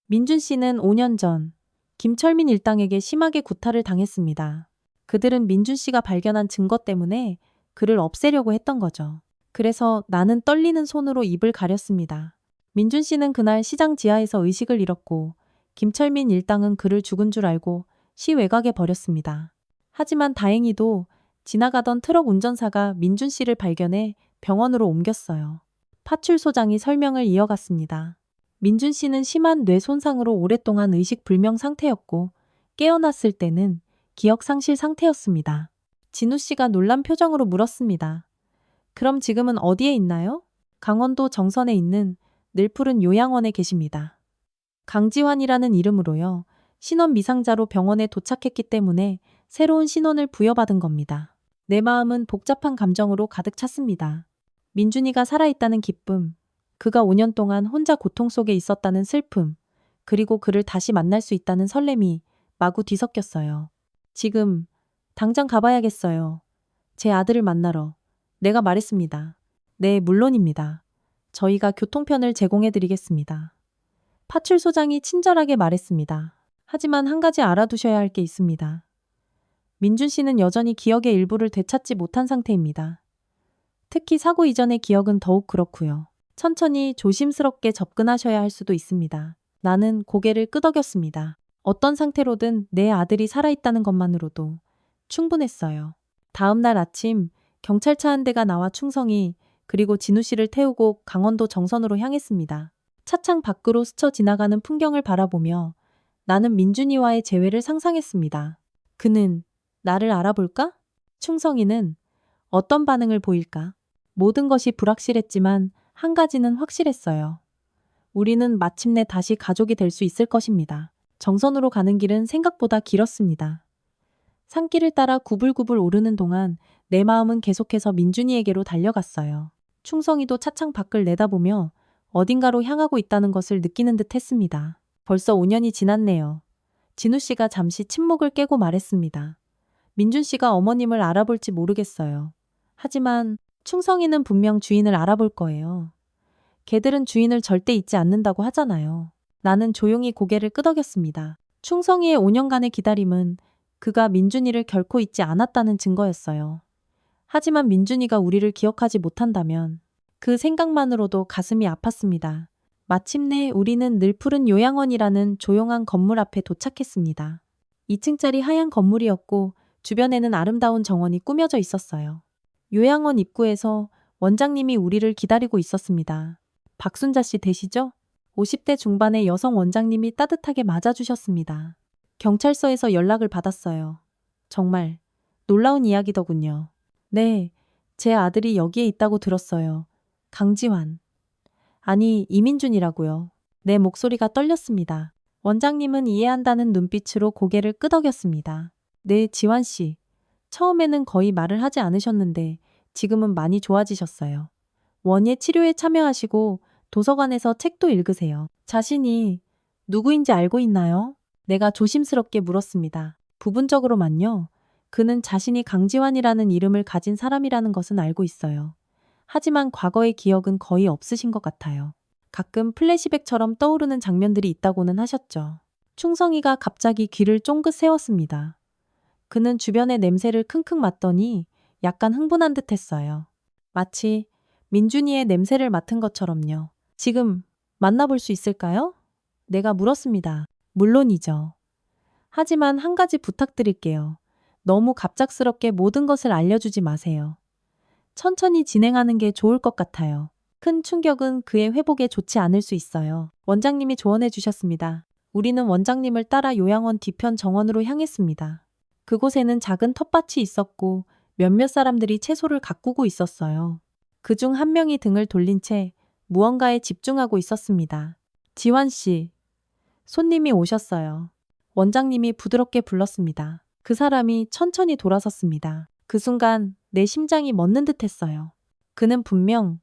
민준 씨는 5년 전 김철민 일당에게 심하게 구타를 당했습니다. 그들은 민준 씨가 발견한 증거 때문에 그를 없애려고 했던 거죠. 그래서 나는 떨리는 손으로 입을 가렸습니다. 민준 씨는 그날 시장 지하에서 의식을 잃었고 김철민 일당은 그를 죽은 줄 알고 시 외곽에 버렸습니다. 하지만 다행히도 지나가던 트럭 운전사가 민준 씨를 발견해 병원으로 옮겼어요. 파출소장이 설명을 이어갔습니다. 민준 씨는 심한 뇌 손상으로 오랫동안 의식 불명 상태였고 깨어났을 때는 기억 상실 상태였습니다. 진우 씨가 놀란 표정으로 물었습니다. 그럼 지금은 어디에 있나요? 강원도 정선에 있는 늘푸른 요양원에 계십니다. 강지환이라는 이름으로요. 신원 미상자로 병원에 도착했기 때문에 새로운 신원을 부여받은 겁니다. 내 마음은 복잡한 감정으로 가득 찼습니다. 민준이가 살아있다는 기쁨, 그가 5년 동안 혼자 고통 속에 있었다는 슬픔, 그리고 그를 다시 만날 수 있다는 설렘이 마구 뒤섞였어요. 지금 당장 가봐야겠어요. 제 아들을 만나러. 내가 말했습니다. 네, 물론입니다. 저희가 교통편을 제공해드리겠습니다. 파출소장이 친절하게 말했습니다. 하지만 한 가지 알아두셔야 할 게 있습니다. 민준 씨는 여전히 기억의 일부를 되찾지 못한 상태입니다. 특히 사고 이전의 기억은 더욱 그렇고요. 천천히 조심스럽게 접근하셔야 할 수도 있습니다. 나는 고개를 끄덕였습니다. 어떤 상태로든 내 아들이 살아있다는 것만으로도 충분했어요. 다음 날 아침 경찰차 한 대가 나와 충성이 그리고 진우 씨를 태우고 강원도 정선으로 향했습니다. 차창 밖으로 스쳐 지나가는 풍경을 바라보며 나는 민준이와의 재회를 상상했습니다. 그는 나를 알아볼까? 충성이는 어떤 반응을 보일까? 모든 것이 불확실했지만 한 가지는 확실했어요. 우리는 마침내 다시 가족이 될 수 있을 것입니다. 정선으로 가는 길은 생각보다 길었습니다. 산길을 따라 구불구불 오르는 동안 내 마음은 계속해서 민준이에게로 달려갔어요. 충성이도 차창 밖을 내다보며 어딘가로 향하고 있다는 것을 느끼는 듯 했습니다. 벌써 5년이 지났네요. 진우 씨가 잠시 침묵을 깨고 말했습니다. 민준 씨가 어머님을 알아볼지 모르겠어요. 하지만 충성이는 분명 주인을 알아볼 거예요. 개들은 주인을 절대 잊지 않는다고 하잖아요. 나는 조용히 고개를 끄덕였습니다. 충성이의 5년간의 기다림은 그가 민준이를 결코 잊지 않았다는 증거였어요. 하지만 민준이가 우리를 기억하지 못한다면 그 생각만으로도 가슴이 아팠습니다. 마침내 우리는 늘푸른 요양원이라는 조용한 건물 앞에 도착했습니다. 2층짜리 하얀 건물이었고 주변에는 아름다운 정원이 꾸며져 있었어요. 요양원 입구에서 원장님이 우리를 기다리고 있었습니다. 박순자 씨 되시죠? 50대 중반의 여성 원장님이 따뜻하게 맞아주셨습니다. 경찰서에서 연락을 받았어요. 정말 놀라운 이야기더군요. 네, 제 아들이 여기에 있다고 들었어요. 강지환. 아니, 이민준이라고요. 내 목소리가 떨렸습니다. 원장님은 이해한다는 눈빛으로 고개를 끄덕였습니다. 네, 지환 씨. 처음에는 거의 말을 하지 않으셨는데 지금은 많이 좋아지셨어요. 원예 치료에 참여하시고 도서관에서 책도 읽으세요. 자신이 누구인지 알고 있나요? 내가 조심스럽게 물었습니다. 부분적으로만요. 그는 자신이 강지환이라는 이름을 가진 사람이라는 것은 알고 있어요. 하지만 과거의 기억은 거의 없으신 것 같아요. 가끔 플래시백처럼 떠오르는 장면들이 있다고는 하셨죠. 충성이가 갑자기 귀를 쫑긋 세웠습니다. 그는 주변의 냄새를 킁킁 맡더니 약간 흥분한 듯 했어요. 마치 민준이의 냄새를 맡은 것처럼요. 지금 만나볼 수 있을까요? 내가 물었습니다. 물론이죠. 하지만 한 가지 부탁드릴게요. 너무 갑작스럽게 모든 것을 알려주지 마세요. 천천히 진행하는 게 좋을 것 같아요. 큰 충격은 그의 회복에 좋지 않을 수 있어요. 원장님이 조언해 주셨습니다. 우리는 원장님을 따라 요양원 뒤편 정원으로 향했습니다. 그곳에는 작은 텃밭이 있었고 몇몇 사람들이 채소를 가꾸고 있었어요. 그중 한 명이 등을 돌린 채 무언가에 집중하고 있었습니다. 지환 씨, 손님이 오셨어요. 원장님이 부드럽게 불렀습니다. 그 사람이 천천히 돌아섰습니다. 그 순간 내 심장이 멎는 듯 했어요. 그는 분명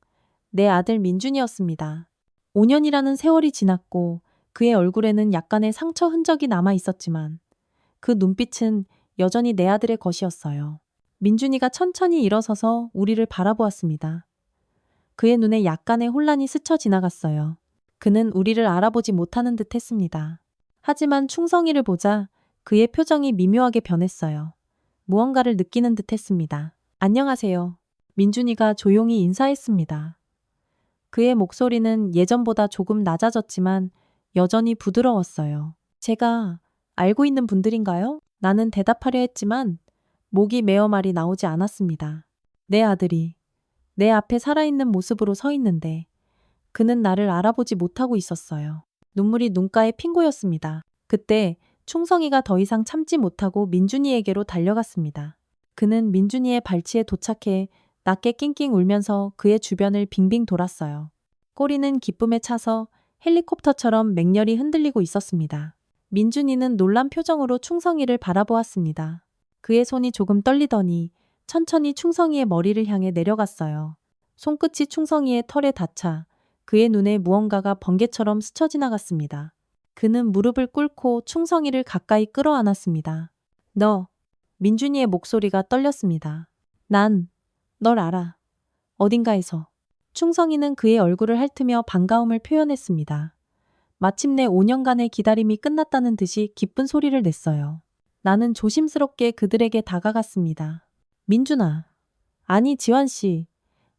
내 아들 민준이었습니다. 5년이라는 세월이 지났고 그의 얼굴에는 약간의 상처 흔적이 남아 있었지만 그 눈빛은 여전히 내 아들의 것이었어요. 민준이가 천천히 일어서서 우리를 바라보았습니다. 그의 눈에 약간의 혼란이 스쳐 지나갔어요. 그는 우리를 알아보지 못하는 듯 했습니다. 하지만 충성이를 보자 그의 표정이 미묘하게 변했어요. 무언가를 느끼는 듯 했습니다. 안녕하세요. 민준이가 조용히 인사했습니다. 그의 목소리는 예전보다 조금 낮아졌지만 여전히 부드러웠어요. 제가 알고 있는 분들인가요? 나는 대답하려 했지만 목이 메어 말이 나오지 않았습니다. 내 아들이 내 앞에 살아있는 모습으로 서 있는데 그는 나를 알아보지 못하고 있었어요. 눈물이 눈가에 핀 고였습니다. 그때 충성이가 더 이상 참지 못하고 민준이에게로 달려갔습니다. 그는 민준이의 발치에 도착해 낮게 낑낑 울면서 그의 주변을 빙빙 돌았어요. 꼬리는 기쁨에 차서 헬리콥터처럼 맹렬히 흔들리고 있었습니다. 민준이는 놀란 표정으로 충성이를 바라보았습니다. 그의 손이 조금 떨리더니 천천히 충성이의 머리를 향해 내려갔어요. 손끝이 충성이의 털에 닿자 그의 눈에 무언가가 번개처럼 스쳐 지나갔습니다. 그는 무릎을 꿇고 충성이를 가까이 끌어안았습니다. 너, 민준이의 목소리가 떨렸습니다. 난 널 알아. 어딘가에서. 충성이는 그의 얼굴을 핥으며 반가움을 표현했습니다. 마침내 5년간의 기다림이 끝났다는 듯이 기쁜 소리를 냈어요. 나는 조심스럽게 그들에게 다가갔습니다. 민준아. 아니, 지환 씨.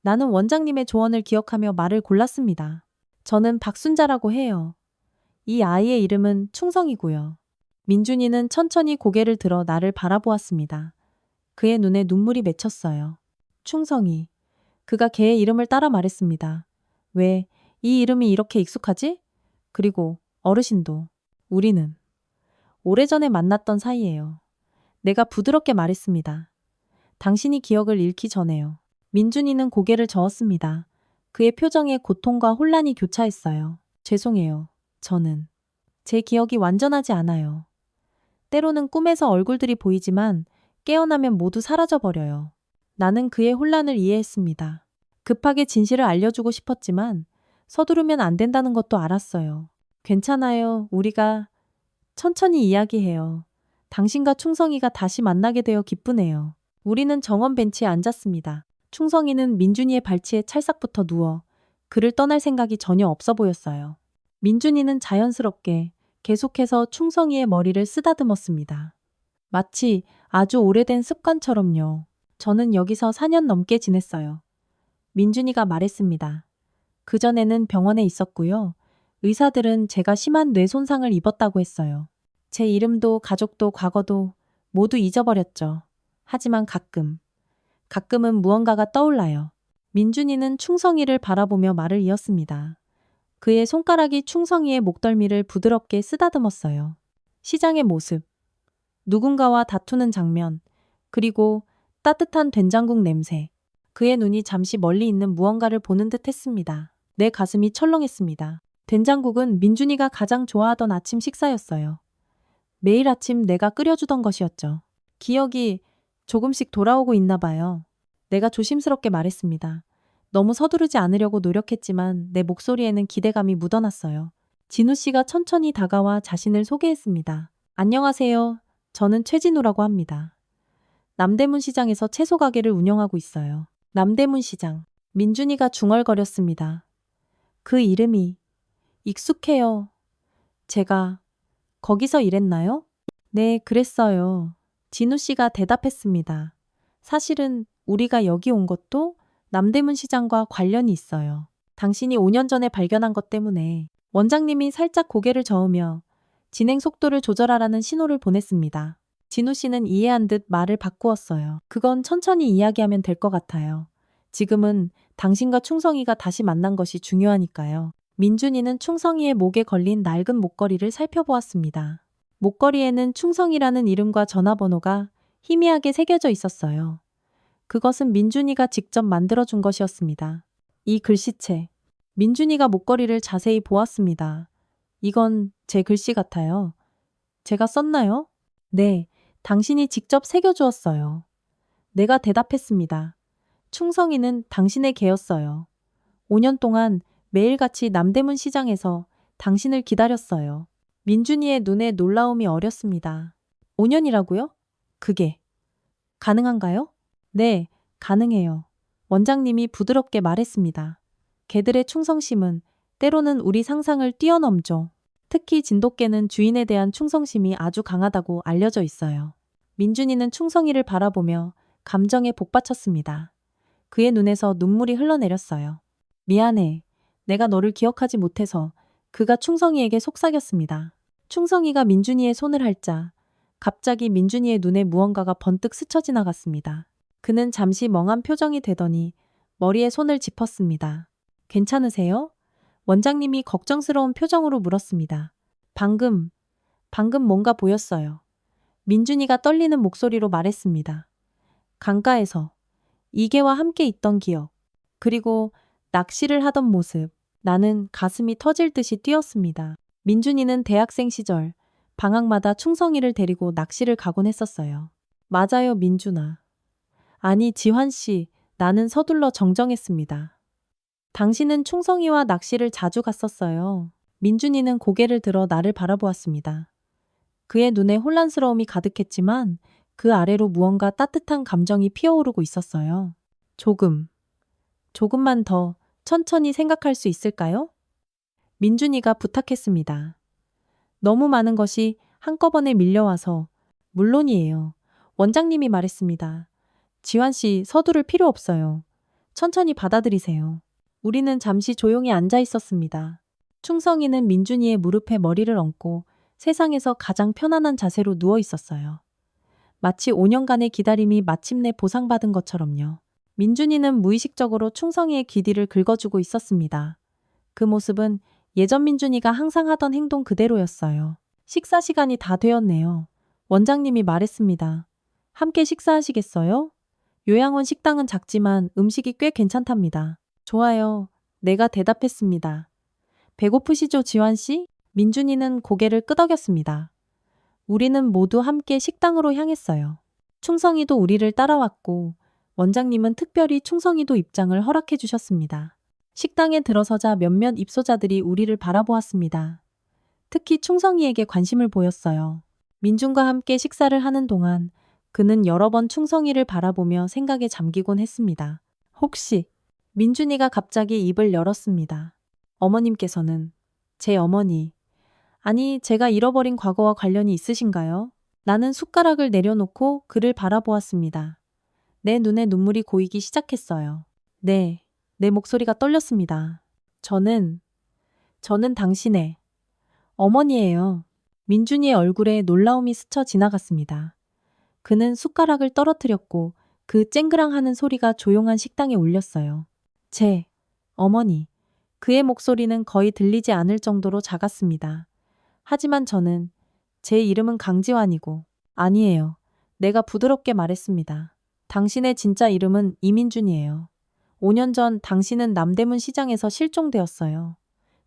나는 원장님의 조언을 기억하며 말을 골랐습니다. 저는 박순자라고 해요. 이 아이의 이름은 충성이고요. 민준이는 천천히 고개를 들어 나를 바라보았습니다. 그의 눈에 눈물이 맺혔어요. 충성이. 그가 걔의 이름을 따라 말했습니다. 왜 이 이름이 이렇게 익숙하지? 그리고 어르신도. 우리는 오래전에 만났던 사이예요. 내가 부드럽게 말했습니다. 당신이 기억을 잃기 전에요. 민준이는 고개를 저었습니다. 그의 표정에 고통과 혼란이 교차했어요. 죄송해요. 저는. 제 기억이 완전하지 않아요. 때로는 꿈에서 얼굴들이 보이지만 깨어나면 모두 사라져버려요. 나는 그의 혼란을 이해했습니다. 급하게 진실을 알려주고 싶었지만 서두르면 안 된다는 것도 알았어요. 괜찮아요. 우리가 천천히 이야기해요. 당신과 충성이가 다시 만나게 되어 기쁘네요. 우리는 정원 벤치에 앉았습니다. 충성이는 민준이의 발치에 찰싹 붙어 누워 그를 떠날 생각이 전혀 없어 보였어요. 민준이는 자연스럽게 계속해서 충성이의 머리를 쓰다듬었습니다. 마치 아주 오래된 습관처럼요. 저는 여기서 4년 넘게 지냈어요. 민준이가 말했습니다. 그전에는 병원에 있었고요. 의사들은 제가 심한 뇌 손상을 입었다고 했어요. 제 이름도 가족도 과거도 모두 잊어버렸죠. 하지만 가끔은 무언가가 떠올라요. 민준이는 충성이를 바라보며 말을 이었습니다. 그의 손가락이 충성이의 목덜미를 부드럽게 쓰다듬었어요. 시장의 모습, 누군가와 다투는 장면, 그리고 따뜻한 된장국 냄새. 그의 눈이 잠시 멀리 있는 무언가를 보는 듯 했습니다. 내 가슴이 철렁했습니다. 된장국은 민준이가 가장 좋아하던 아침 식사였어요. 매일 아침 내가 끓여주던 것이었죠. 기억이 조금씩 돌아오고 있나 봐요. 내가 조심스럽게 말했습니다. 너무 서두르지 않으려고 노력했지만 내 목소리에는 기대감이 묻어났어요. 진우 씨가 천천히 다가와 자신을 소개했습니다. 안녕하세요. 저는 최진우라고 합니다. 남대문 시장에서 채소 가게를 운영하고 있어요. 남대문 시장. 민준이가 중얼거렸습니다. 그 이름이 익숙해요. 제가 거기서 일했나요? 네, 그랬어요. 진우 씨가 대답했습니다. 사실은 우리가 여기 온 것도 남대문 시장과 관련이 있어요. 당신이 5년 전에 발견한 것 때문에 원장님이 살짝 고개를 저으며 진행 속도를 조절하라는 신호를 보냈습니다. 진우 씨는 이해한 듯 말을 바꾸었어요. 그건 천천히 이야기하면 될 것 같아요. 지금은 당신과 충성이가 다시 만난 것이 중요하니까요. 민준이는 충성이의 목에 걸린 낡은 목걸이를 살펴보았습니다. 목걸이에는 충성이라는 이름과 전화번호가 희미하게 새겨져 있었어요. 그것은 민준이가 직접 만들어준 것이었습니다. 이 글씨체. 민준이가 목걸이를 자세히 보았습니다. 이건 제 글씨 같아요. 제가 썼나요? 네, 당신이 직접 새겨주었어요. 내가 대답했습니다. 충성이는 당신의 개였어요. 5년 동안 매일같이 남대문 시장에서 당신을 기다렸어요. 민준이의 눈에 놀라움이 어렸습니다. 5년이라고요? 그게 가능한가요? 네, 가능해요. 원장님이 부드럽게 말했습니다. 개들의 충성심은 때로는 우리 상상을 뛰어넘죠. 특히 진돗개는 주인에 대한 충성심이 아주 강하다고 알려져 있어요. 민준이는 충성이를 바라보며 감정에 복받쳤습니다. 그의 눈에서 눈물이 흘러내렸어요. 미안해. 내가 너를 기억하지 못해서 그가 충성이에게 속삭였습니다. 충성이가 민준이의 손을 핥자 갑자기 민준이의 눈에 무언가가 번뜩 스쳐 지나갔습니다. 그는 잠시 멍한 표정이 되더니 머리에 손을 짚었습니다. 괜찮으세요? 원장님이 걱정스러운 표정으로 물었습니다. 방금 뭔가 보였어요. 민준이가 떨리는 목소리로 말했습니다. 강가에서 이계와 함께 있던 기억, 그리고 낚시를 하던 모습, 나는 가슴이 터질 듯이 뛰었습니다. 민준이는 대학생 시절 방학마다 충성이를 데리고 낚시를 가곤 했었어요. 맞아요, 민준아. 아니, 지환 씨, 나는 서둘러 정정했습니다. 당신은 충성이와 낚시를 자주 갔었어요. 민준이는 고개를 들어 나를 바라보았습니다. 그의 눈에 혼란스러움이 가득했지만 그 아래로 무언가 따뜻한 감정이 피어오르고 있었어요. 조금만 더 천천히 생각할 수 있을까요? 민준이가 부탁했습니다. 너무 많은 것이 한꺼번에 밀려와서 물론이에요. 원장님이 말했습니다. 지환 씨, 서두를 필요 없어요. 천천히 받아들이세요. 우리는 잠시 조용히 앉아 있었습니다. 충성이는 민준이의 무릎에 머리를 얹고 세상에서 가장 편안한 자세로 누워 있었어요. 마치 5년간의 기다림이 마침내 보상받은 것처럼요. 민준이는 무의식적으로 충성이의 귀뒤를 긁어주고 있었습니다. 그 모습은 예전 민준이가 항상 하던 행동 그대로였어요. 식사 시간이 다 되었네요. 원장님이 말했습니다. 함께 식사하시겠어요? 요양원 식당은 작지만 음식이 꽤 괜찮답니다. 좋아요. 내가 대답했습니다. 배고프시죠, 지환 씨? 민준이는 고개를 끄덕였습니다. 우리는 모두 함께 식당으로 향했어요. 충성이도 우리를 따라왔고 원장님은 특별히 충성이도 입장을 허락해 주셨습니다. 식당에 들어서자 몇몇 입소자들이 우리를 바라보았습니다. 특히 충성이에게 관심을 보였어요. 민준과 함께 식사를 하는 동안 그는 여러 번 충성이를 바라보며 생각에 잠기곤 했습니다. 혹시 민준이가 갑자기 입을 열었습니다. 어머님께서는 제 어머니, 아니 제가 잃어버린 과거와 관련이 있으신가요? 나는 숟가락을 내려놓고 그를 바라보았습니다. 내 눈에 눈물이 고이기 시작했어요. 네, 내 목소리가 떨렸습니다. 저는 당신의 어머니예요. 민준이의 얼굴에 놀라움이 스쳐 지나갔습니다. 그는 숟가락을 떨어뜨렸고 그 쨍그랑하는 소리가 조용한 식당에 울렸어요. 제 어머니. 그의 목소리는 거의 들리지 않을 정도로 작았습니다. 하지만 저는 제 이름은 강지환이고 아니에요. 내가 부드럽게 말했습니다. 당신의 진짜 이름은 이민준이에요. 5년 전 당신은 남대문 시장에서 실종되었어요.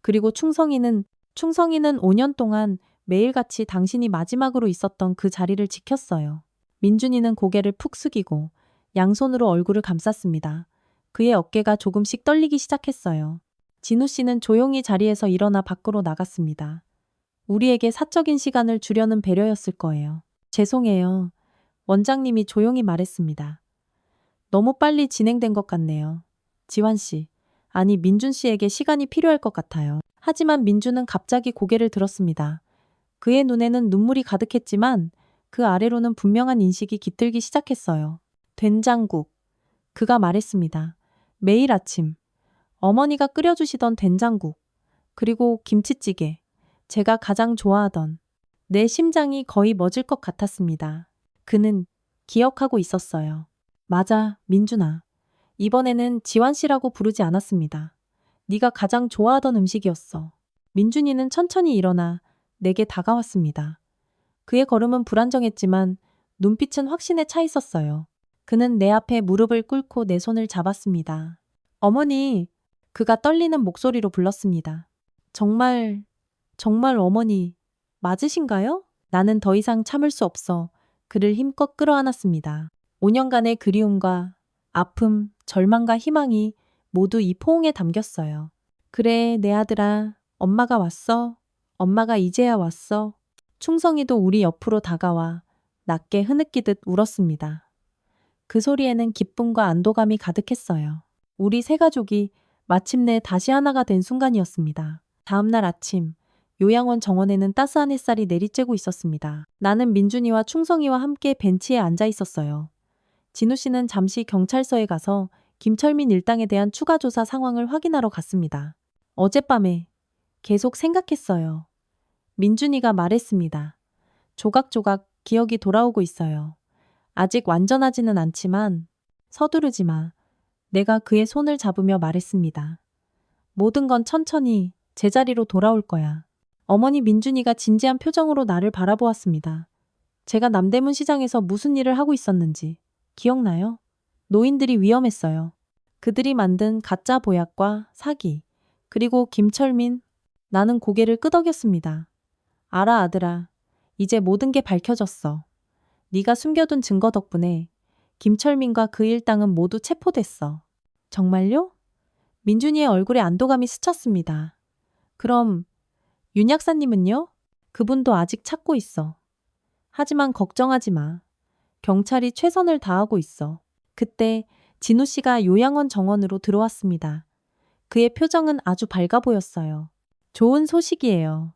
그리고 충성이는 5년 동안 매일같이 당신이 마지막으로 있었던 그 자리를 지켰어요. 민준이는 고개를 푹 숙이고 양손으로 얼굴을 감쌌습니다. 그의 어깨가 조금씩 떨리기 시작했어요. 진우 씨는 조용히 자리에서 일어나 밖으로 나갔습니다. 우리에게 사적인 시간을 주려는 배려였을 거예요. 죄송해요. 원장님이 조용히 말했습니다. 너무 빨리 진행된 것 같네요. 지환 씨, 아니 민준 씨에게 시간이 필요할 것 같아요. 하지만 민준은 갑자기 고개를 들었습니다. 그의 눈에는 눈물이 가득했지만 그 아래로는 분명한 인식이 깃들기 시작했어요. 된장국. 그가 말했습니다. 매일 아침 어머니가 끓여주시던 된장국. 그리고 김치찌개. 제가 가장 좋아하던. 내 심장이 거의 멎을 것 같았습니다. 그는 기억하고 있었어요. 맞아, 민준아. 이번에는 지환 씨라고 부르지 않았습니다. 네가 가장 좋아하던 음식이었어. 민준이는 천천히 일어나 내게 다가왔습니다. 그의 걸음은 불안정했지만 눈빛은 확신에 차 있었어요. 그는 내 앞에 무릎을 꿇고 내 손을 잡았습니다. 어머니, 그가 떨리는 목소리로 불렀습니다. 정말 어머니, 맞으신가요? 나는 더 이상 참을 수 없어 그를 힘껏 끌어안았습니다. 5년간의 그리움과 아픔, 절망과 희망이 모두 이 포옹에 담겼어요. 그래, 내 아들아, 엄마가 왔어. 엄마가 이제야 왔어. 충성이도 우리 옆으로 다가와 낮게 흐느끼듯 울었습니다. 그 소리에는 기쁨과 안도감이 가득했어요. 우리 세 가족이 마침내 다시 하나가 된 순간이었습니다. 다음날 아침, 요양원 정원에는 따스한 햇살이 내리쬐고 있었습니다. 나는 민준이와 충성이와 함께 벤치에 앉아 있었어요. 진우 씨는 잠시 경찰서에 가서 김철민 일당에 대한 추가 조사 상황을 확인하러 갔습니다. 어젯밤에 계속 생각했어요. 민준이가 말했습니다. 조각조각 기억이 돌아오고 있어요. 아직 완전하지는 않지만 서두르지 마. 내가 그의 손을 잡으며 말했습니다. 모든 건 천천히 제자리로 돌아올 거야. 어머니 민준이가 진지한 표정으로 나를 바라보았습니다. 제가 남대문 시장에서 무슨 일을 하고 있었는지 기억나요? 노인들이 위험했어요. 그들이 만든 가짜 보약과 사기, 그리고 김철민, 나는 고개를 끄덕였습니다. 알아 아들아, 이제 모든 게 밝혀졌어. 네가 숨겨둔 증거 덕분에 김철민과 그 일당은 모두 체포됐어. 정말요? 민준이의 얼굴에 안도감이 스쳤습니다. 그럼 윤 약사님은요? 그분도 아직 찾고 있어. 하지만 걱정하지 마. 경찰이 최선을 다하고 있어. 그때 진우 씨가 요양원 정원으로 들어왔습니다. 그의 표정은 아주 밝아 보였어요. 좋은 소식이에요.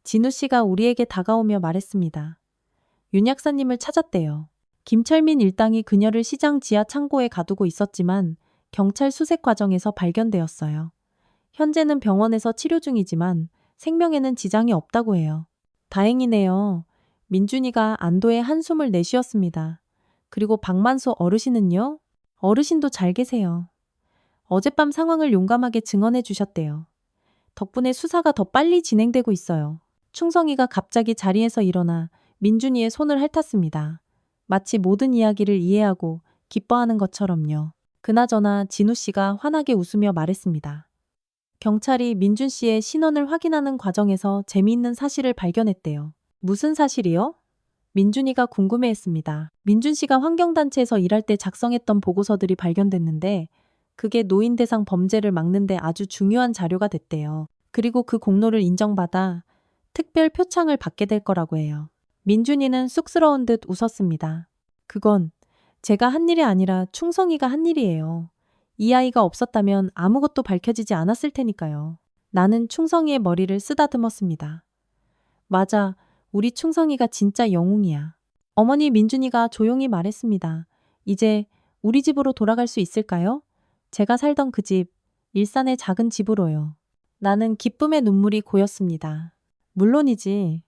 진우 씨가 우리에게 다가오며 말했습니다. 윤 약사님을 찾았대요. 김철민 일당이 그녀를 시장 지하 창고에 가두고 있었지만 경찰 수색 과정에서 발견되었어요. 현재는 병원에서 치료 중이지만 생명에는 지장이 없다고 해요. 다행이네요. 민준이가 안도의 한숨을 내쉬었습니다. 그리고 박만수 어르신은요? 어르신도 잘 계세요. 어젯밤 상황을 용감하게 증언해 주셨대요. 덕분에 수사가 더 빨리 진행되고 있어요. 충성이가 갑자기 자리에서 일어나 민준이의 손을 핥았습니다. 마치 모든 이야기를 이해하고 기뻐하는 것처럼요. 그나저나 진우 씨가 환하게 웃으며 말했습니다. 경찰이 민준 씨의 신원을 확인하는 과정에서 재미있는 사실을 발견했대요. 무슨 사실이요? 민준이가 궁금해했습니다. 민준 씨가 환경단체에서 일할 때 작성했던 보고서들이 발견됐는데 그게 노인 대상 범죄를 막는데 아주 중요한 자료가 됐대요. 그리고 그 공로를 인정받아 특별 표창을 받게 될 거라고 해요. 민준이는 쑥스러운 듯 웃었습니다. 그건 제가 한 일이 아니라 충성이가 한 일이에요. 이 아이가 없었다면 아무것도 밝혀지지 않았을 테니까요. 나는 충성이의 머리를 쓰다듬었습니다. 맞아, 우리 충성이가 진짜 영웅이야. 어머니 민준이가 조용히 말했습니다. 이제 우리 집으로 돌아갈 수 있을까요? 제가 살던 그 집, 일산의 작은 집으로요. 나는 기쁨의 눈물이 고였습니다. 물론이지.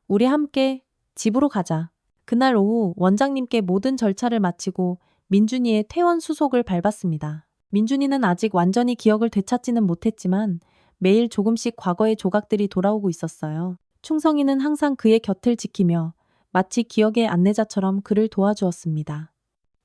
우리 함께 집으로 가자. 그날 오후 원장님께 모든 절차를 마치고 민준이의 퇴원 수속을 밟았습니다. 민준이는 아직 완전히 기억을 되찾지는 못했지만 매일 조금씩 과거의 조각들이 돌아오고 있었어요. 충성이는 항상 그의 곁을 지키며 마치 기억의 안내자처럼 그를 도와주었습니다.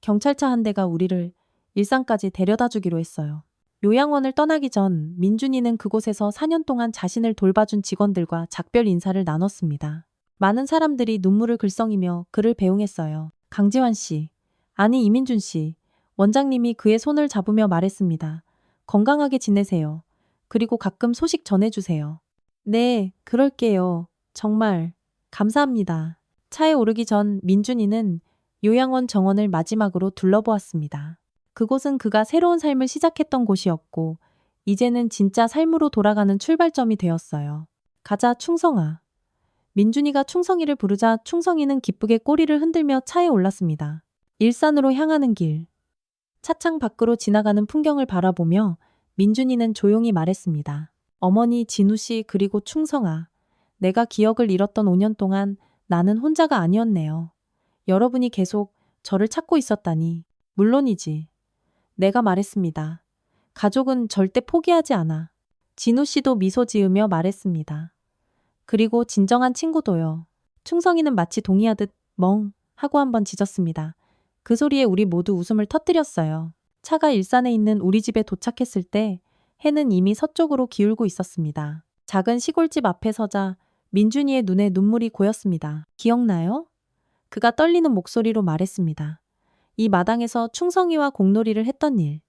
경찰차 한 대가 우리를 일산까지 데려다 주기로 했어요. 요양원을 떠나기 전 민준이는 그곳에서 4년 동안 자신을 돌봐준 직원들과 작별 인사를 나눴습니다. 많은 사람들이 눈물을 글썽이며 그를 배웅했어요. 강지환 씨, 아니 이민준 씨, 원장님이 그의 손을 잡으며 말했습니다. 건강하게 지내세요. 그리고 가끔 소식 전해주세요. 네, 그럴게요. 정말 감사합니다. 차에 오르기 전 민준이는 요양원 정원을 마지막으로 둘러보았습니다. 그곳은 그가 새로운 삶을 시작했던 곳이었고 이제는 진짜 삶으로 돌아가는 출발점이 되었어요. 가자 충성아. 민준이가 충성이를 부르자 충성이는 기쁘게 꼬리를 흔들며 차에 올랐습니다. 일산으로 향하는 길. 차창 밖으로 지나가는 풍경을 바라보며 민준이는 조용히 말했습니다. 어머니 진우 씨 그리고 충성아. 내가 기억을 잃었던 5년 동안 나는 혼자가 아니었네요. 여러분이 계속 저를 찾고 있었다니. 물론이지. 내가 말했습니다. 가족은 절대 포기하지 않아. 진우 씨도 미소 지으며 말했습니다. 그리고 진정한 친구도요. 충성이는 마치 동의하듯 멍 하고 한번 짖었습니다. 그 소리에 우리 모두 웃음을 터뜨렸어요. 차가 일산에 있는 우리 집에 도착했을 때 해는 이미 서쪽으로 기울고 있었습니다. 작은 시골집 앞에 서자 민준이의 눈에 눈물이 고였습니다. 기억나요? 그가 떨리는 목소리로 말했습니다. 이 마당에서 충성이와 공놀이를 했던 일.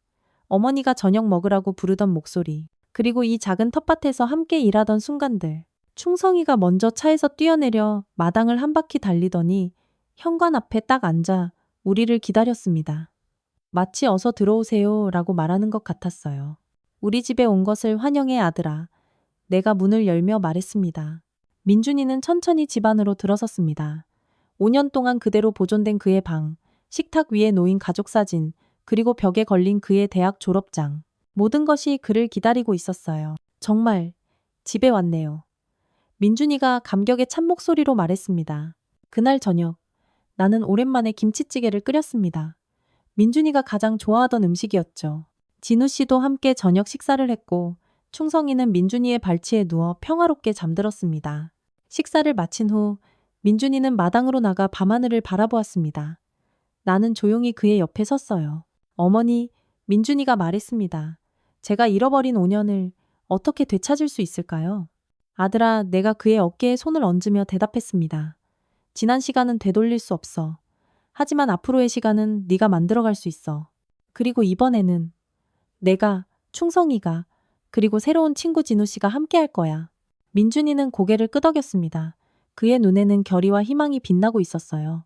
어머니가 저녁 먹으라고 부르던 목소리. 그리고 이 작은 텃밭에서 함께 일하던 순간들. 충성이가 먼저 차에서 뛰어내려 마당을 한 바퀴 달리더니 현관 앞에 딱 앉아 우리를 기다렸습니다. 마치 어서 들어오세요 라고 말하는 것 같았어요. 우리 집에 온 것을 환영해 아들아. 내가 문을 열며 말했습니다. 민준이는 천천히 집 안으로 들어섰습니다. 5년 동안 그대로 보존된 그의 방, 식탁 위에 놓인 가족 사진, 그리고 벽에 걸린 그의 대학 졸업장. 모든 것이 그를 기다리고 있었어요. 정말 집에 왔네요. 민준이가 감격의 찬 목소리로 말했습니다. 그날 저녁, 나는 오랜만에 김치찌개를 끓였습니다. 민준이가 가장 좋아하던 음식이었죠. 진우 씨도 함께 저녁 식사를 했고, 충성이는 민준이의 발치에 누워 평화롭게 잠들었습니다. 식사를 마친 후 민준이는 마당으로 나가 밤하늘을 바라보았습니다. 나는 조용히 그의 옆에 섰어요. 어머니, 민준이가 말했습니다. 제가 잃어버린 5년을 어떻게 되찾을 수 있을까요? 아들아, 내가 그의 어깨에 손을 얹으며 대답했습니다. 지난 시간은 되돌릴 수 없어. 하지만 앞으로의 시간은 네가 만들어갈 수 있어. 그리고 이번에는 내가, 충성이가, 그리고 새로운 친구 진우 씨가 함께 할 거야. 민준이는 고개를 끄덕였습니다. 그의 눈에는 결의와 희망이 빛나고 있었어요.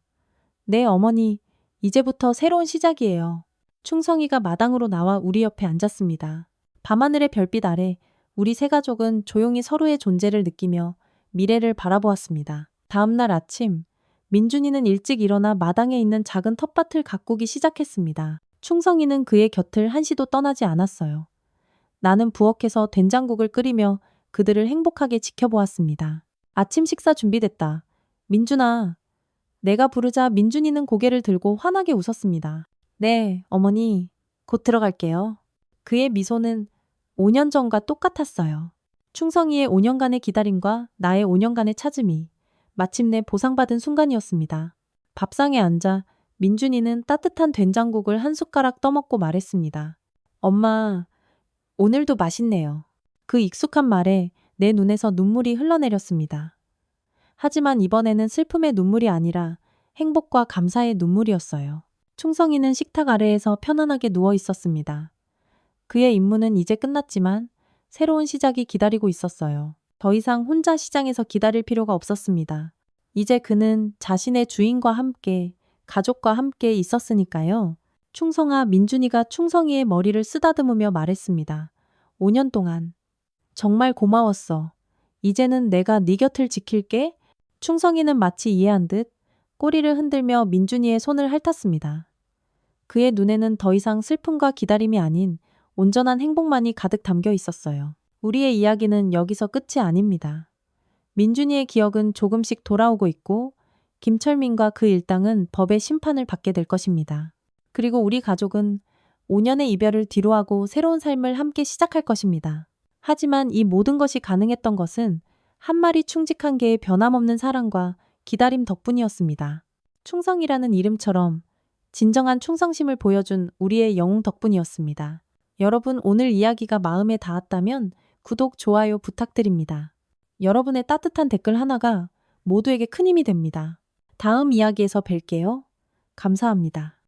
네, 어머니, 이제부터 새로운 시작이에요. 충성이가 마당으로 나와 우리 옆에 앉았습니다. 밤하늘의 별빛 아래 우리 세 가족은 조용히 서로의 존재를 느끼며 미래를 바라보았습니다. 다음 날 아침, 민준이는 일찍 일어나 마당에 있는 작은 텃밭을 가꾸기 시작했습니다. 충성이는 그의 곁을 한시도 떠나지 않았어요. 나는 부엌에서 된장국을 끓이며 그들을 행복하게 지켜보았습니다. 아침 식사 준비됐다. 민준아. 내가 부르자 민준이는 고개를 들고 환하게 웃었습니다. 네, 어머니. 곧 들어갈게요. 그의 미소는 5년 전과 똑같았어요. 충성이의 5년간의 기다림과 나의 5년간의 찾음이 마침내 보상받은 순간이었습니다. 밥상에 앉아 민준이는 따뜻한 된장국을 한 숟가락 떠먹고 말했습니다. 엄마, 오늘도 맛있네요. 그 익숙한 말에 내 눈에서 눈물이 흘러내렸습니다. 하지만 이번에는 슬픔의 눈물이 아니라 행복과 감사의 눈물이었어요. 충성이는 식탁 아래에서 편안하게 누워 있었습니다. 그의 임무는 이제 끝났지만 새로운 시작이 기다리고 있었어요. 더 이상 혼자 시장에서 기다릴 필요가 없었습니다. 이제 그는 자신의 주인과 함께, 가족과 함께 있었으니까요. 충성아, 민준이가 충성이의 머리를 쓰다듬으며 말했습니다. 5년 동안 정말 고마웠어. 이제는 내가 네 곁을 지킬게. 충성이는 마치 이해한 듯 꼬리를 흔들며 민준이의 손을 핥았습니다. 그의 눈에는 더 이상 슬픔과 기다림이 아닌 온전한 행복만이 가득 담겨 있었어요. 우리의 이야기는 여기서 끝이 아닙니다. 민준이의 기억은 조금씩 돌아오고 있고 김철민과 그 일당은 법의 심판을 받게 될 것입니다. 그리고 우리 가족은 5년의 이별을 뒤로하고 새로운 삶을 함께 시작할 것입니다. 하지만 이 모든 것이 가능했던 것은 한 마리 충직한 개의 변함없는 사랑과 기다림 덕분이었습니다. 충성이라는 이름처럼 진정한 충성심을 보여준 우리의 영웅 덕분이었습니다. 여러분, 오늘 이야기가 마음에 닿았다면 구독, 좋아요 부탁드립니다. 여러분의 따뜻한 댓글 하나가 모두에게 큰 힘이 됩니다. 다음 이야기에서 뵐게요. 감사합니다.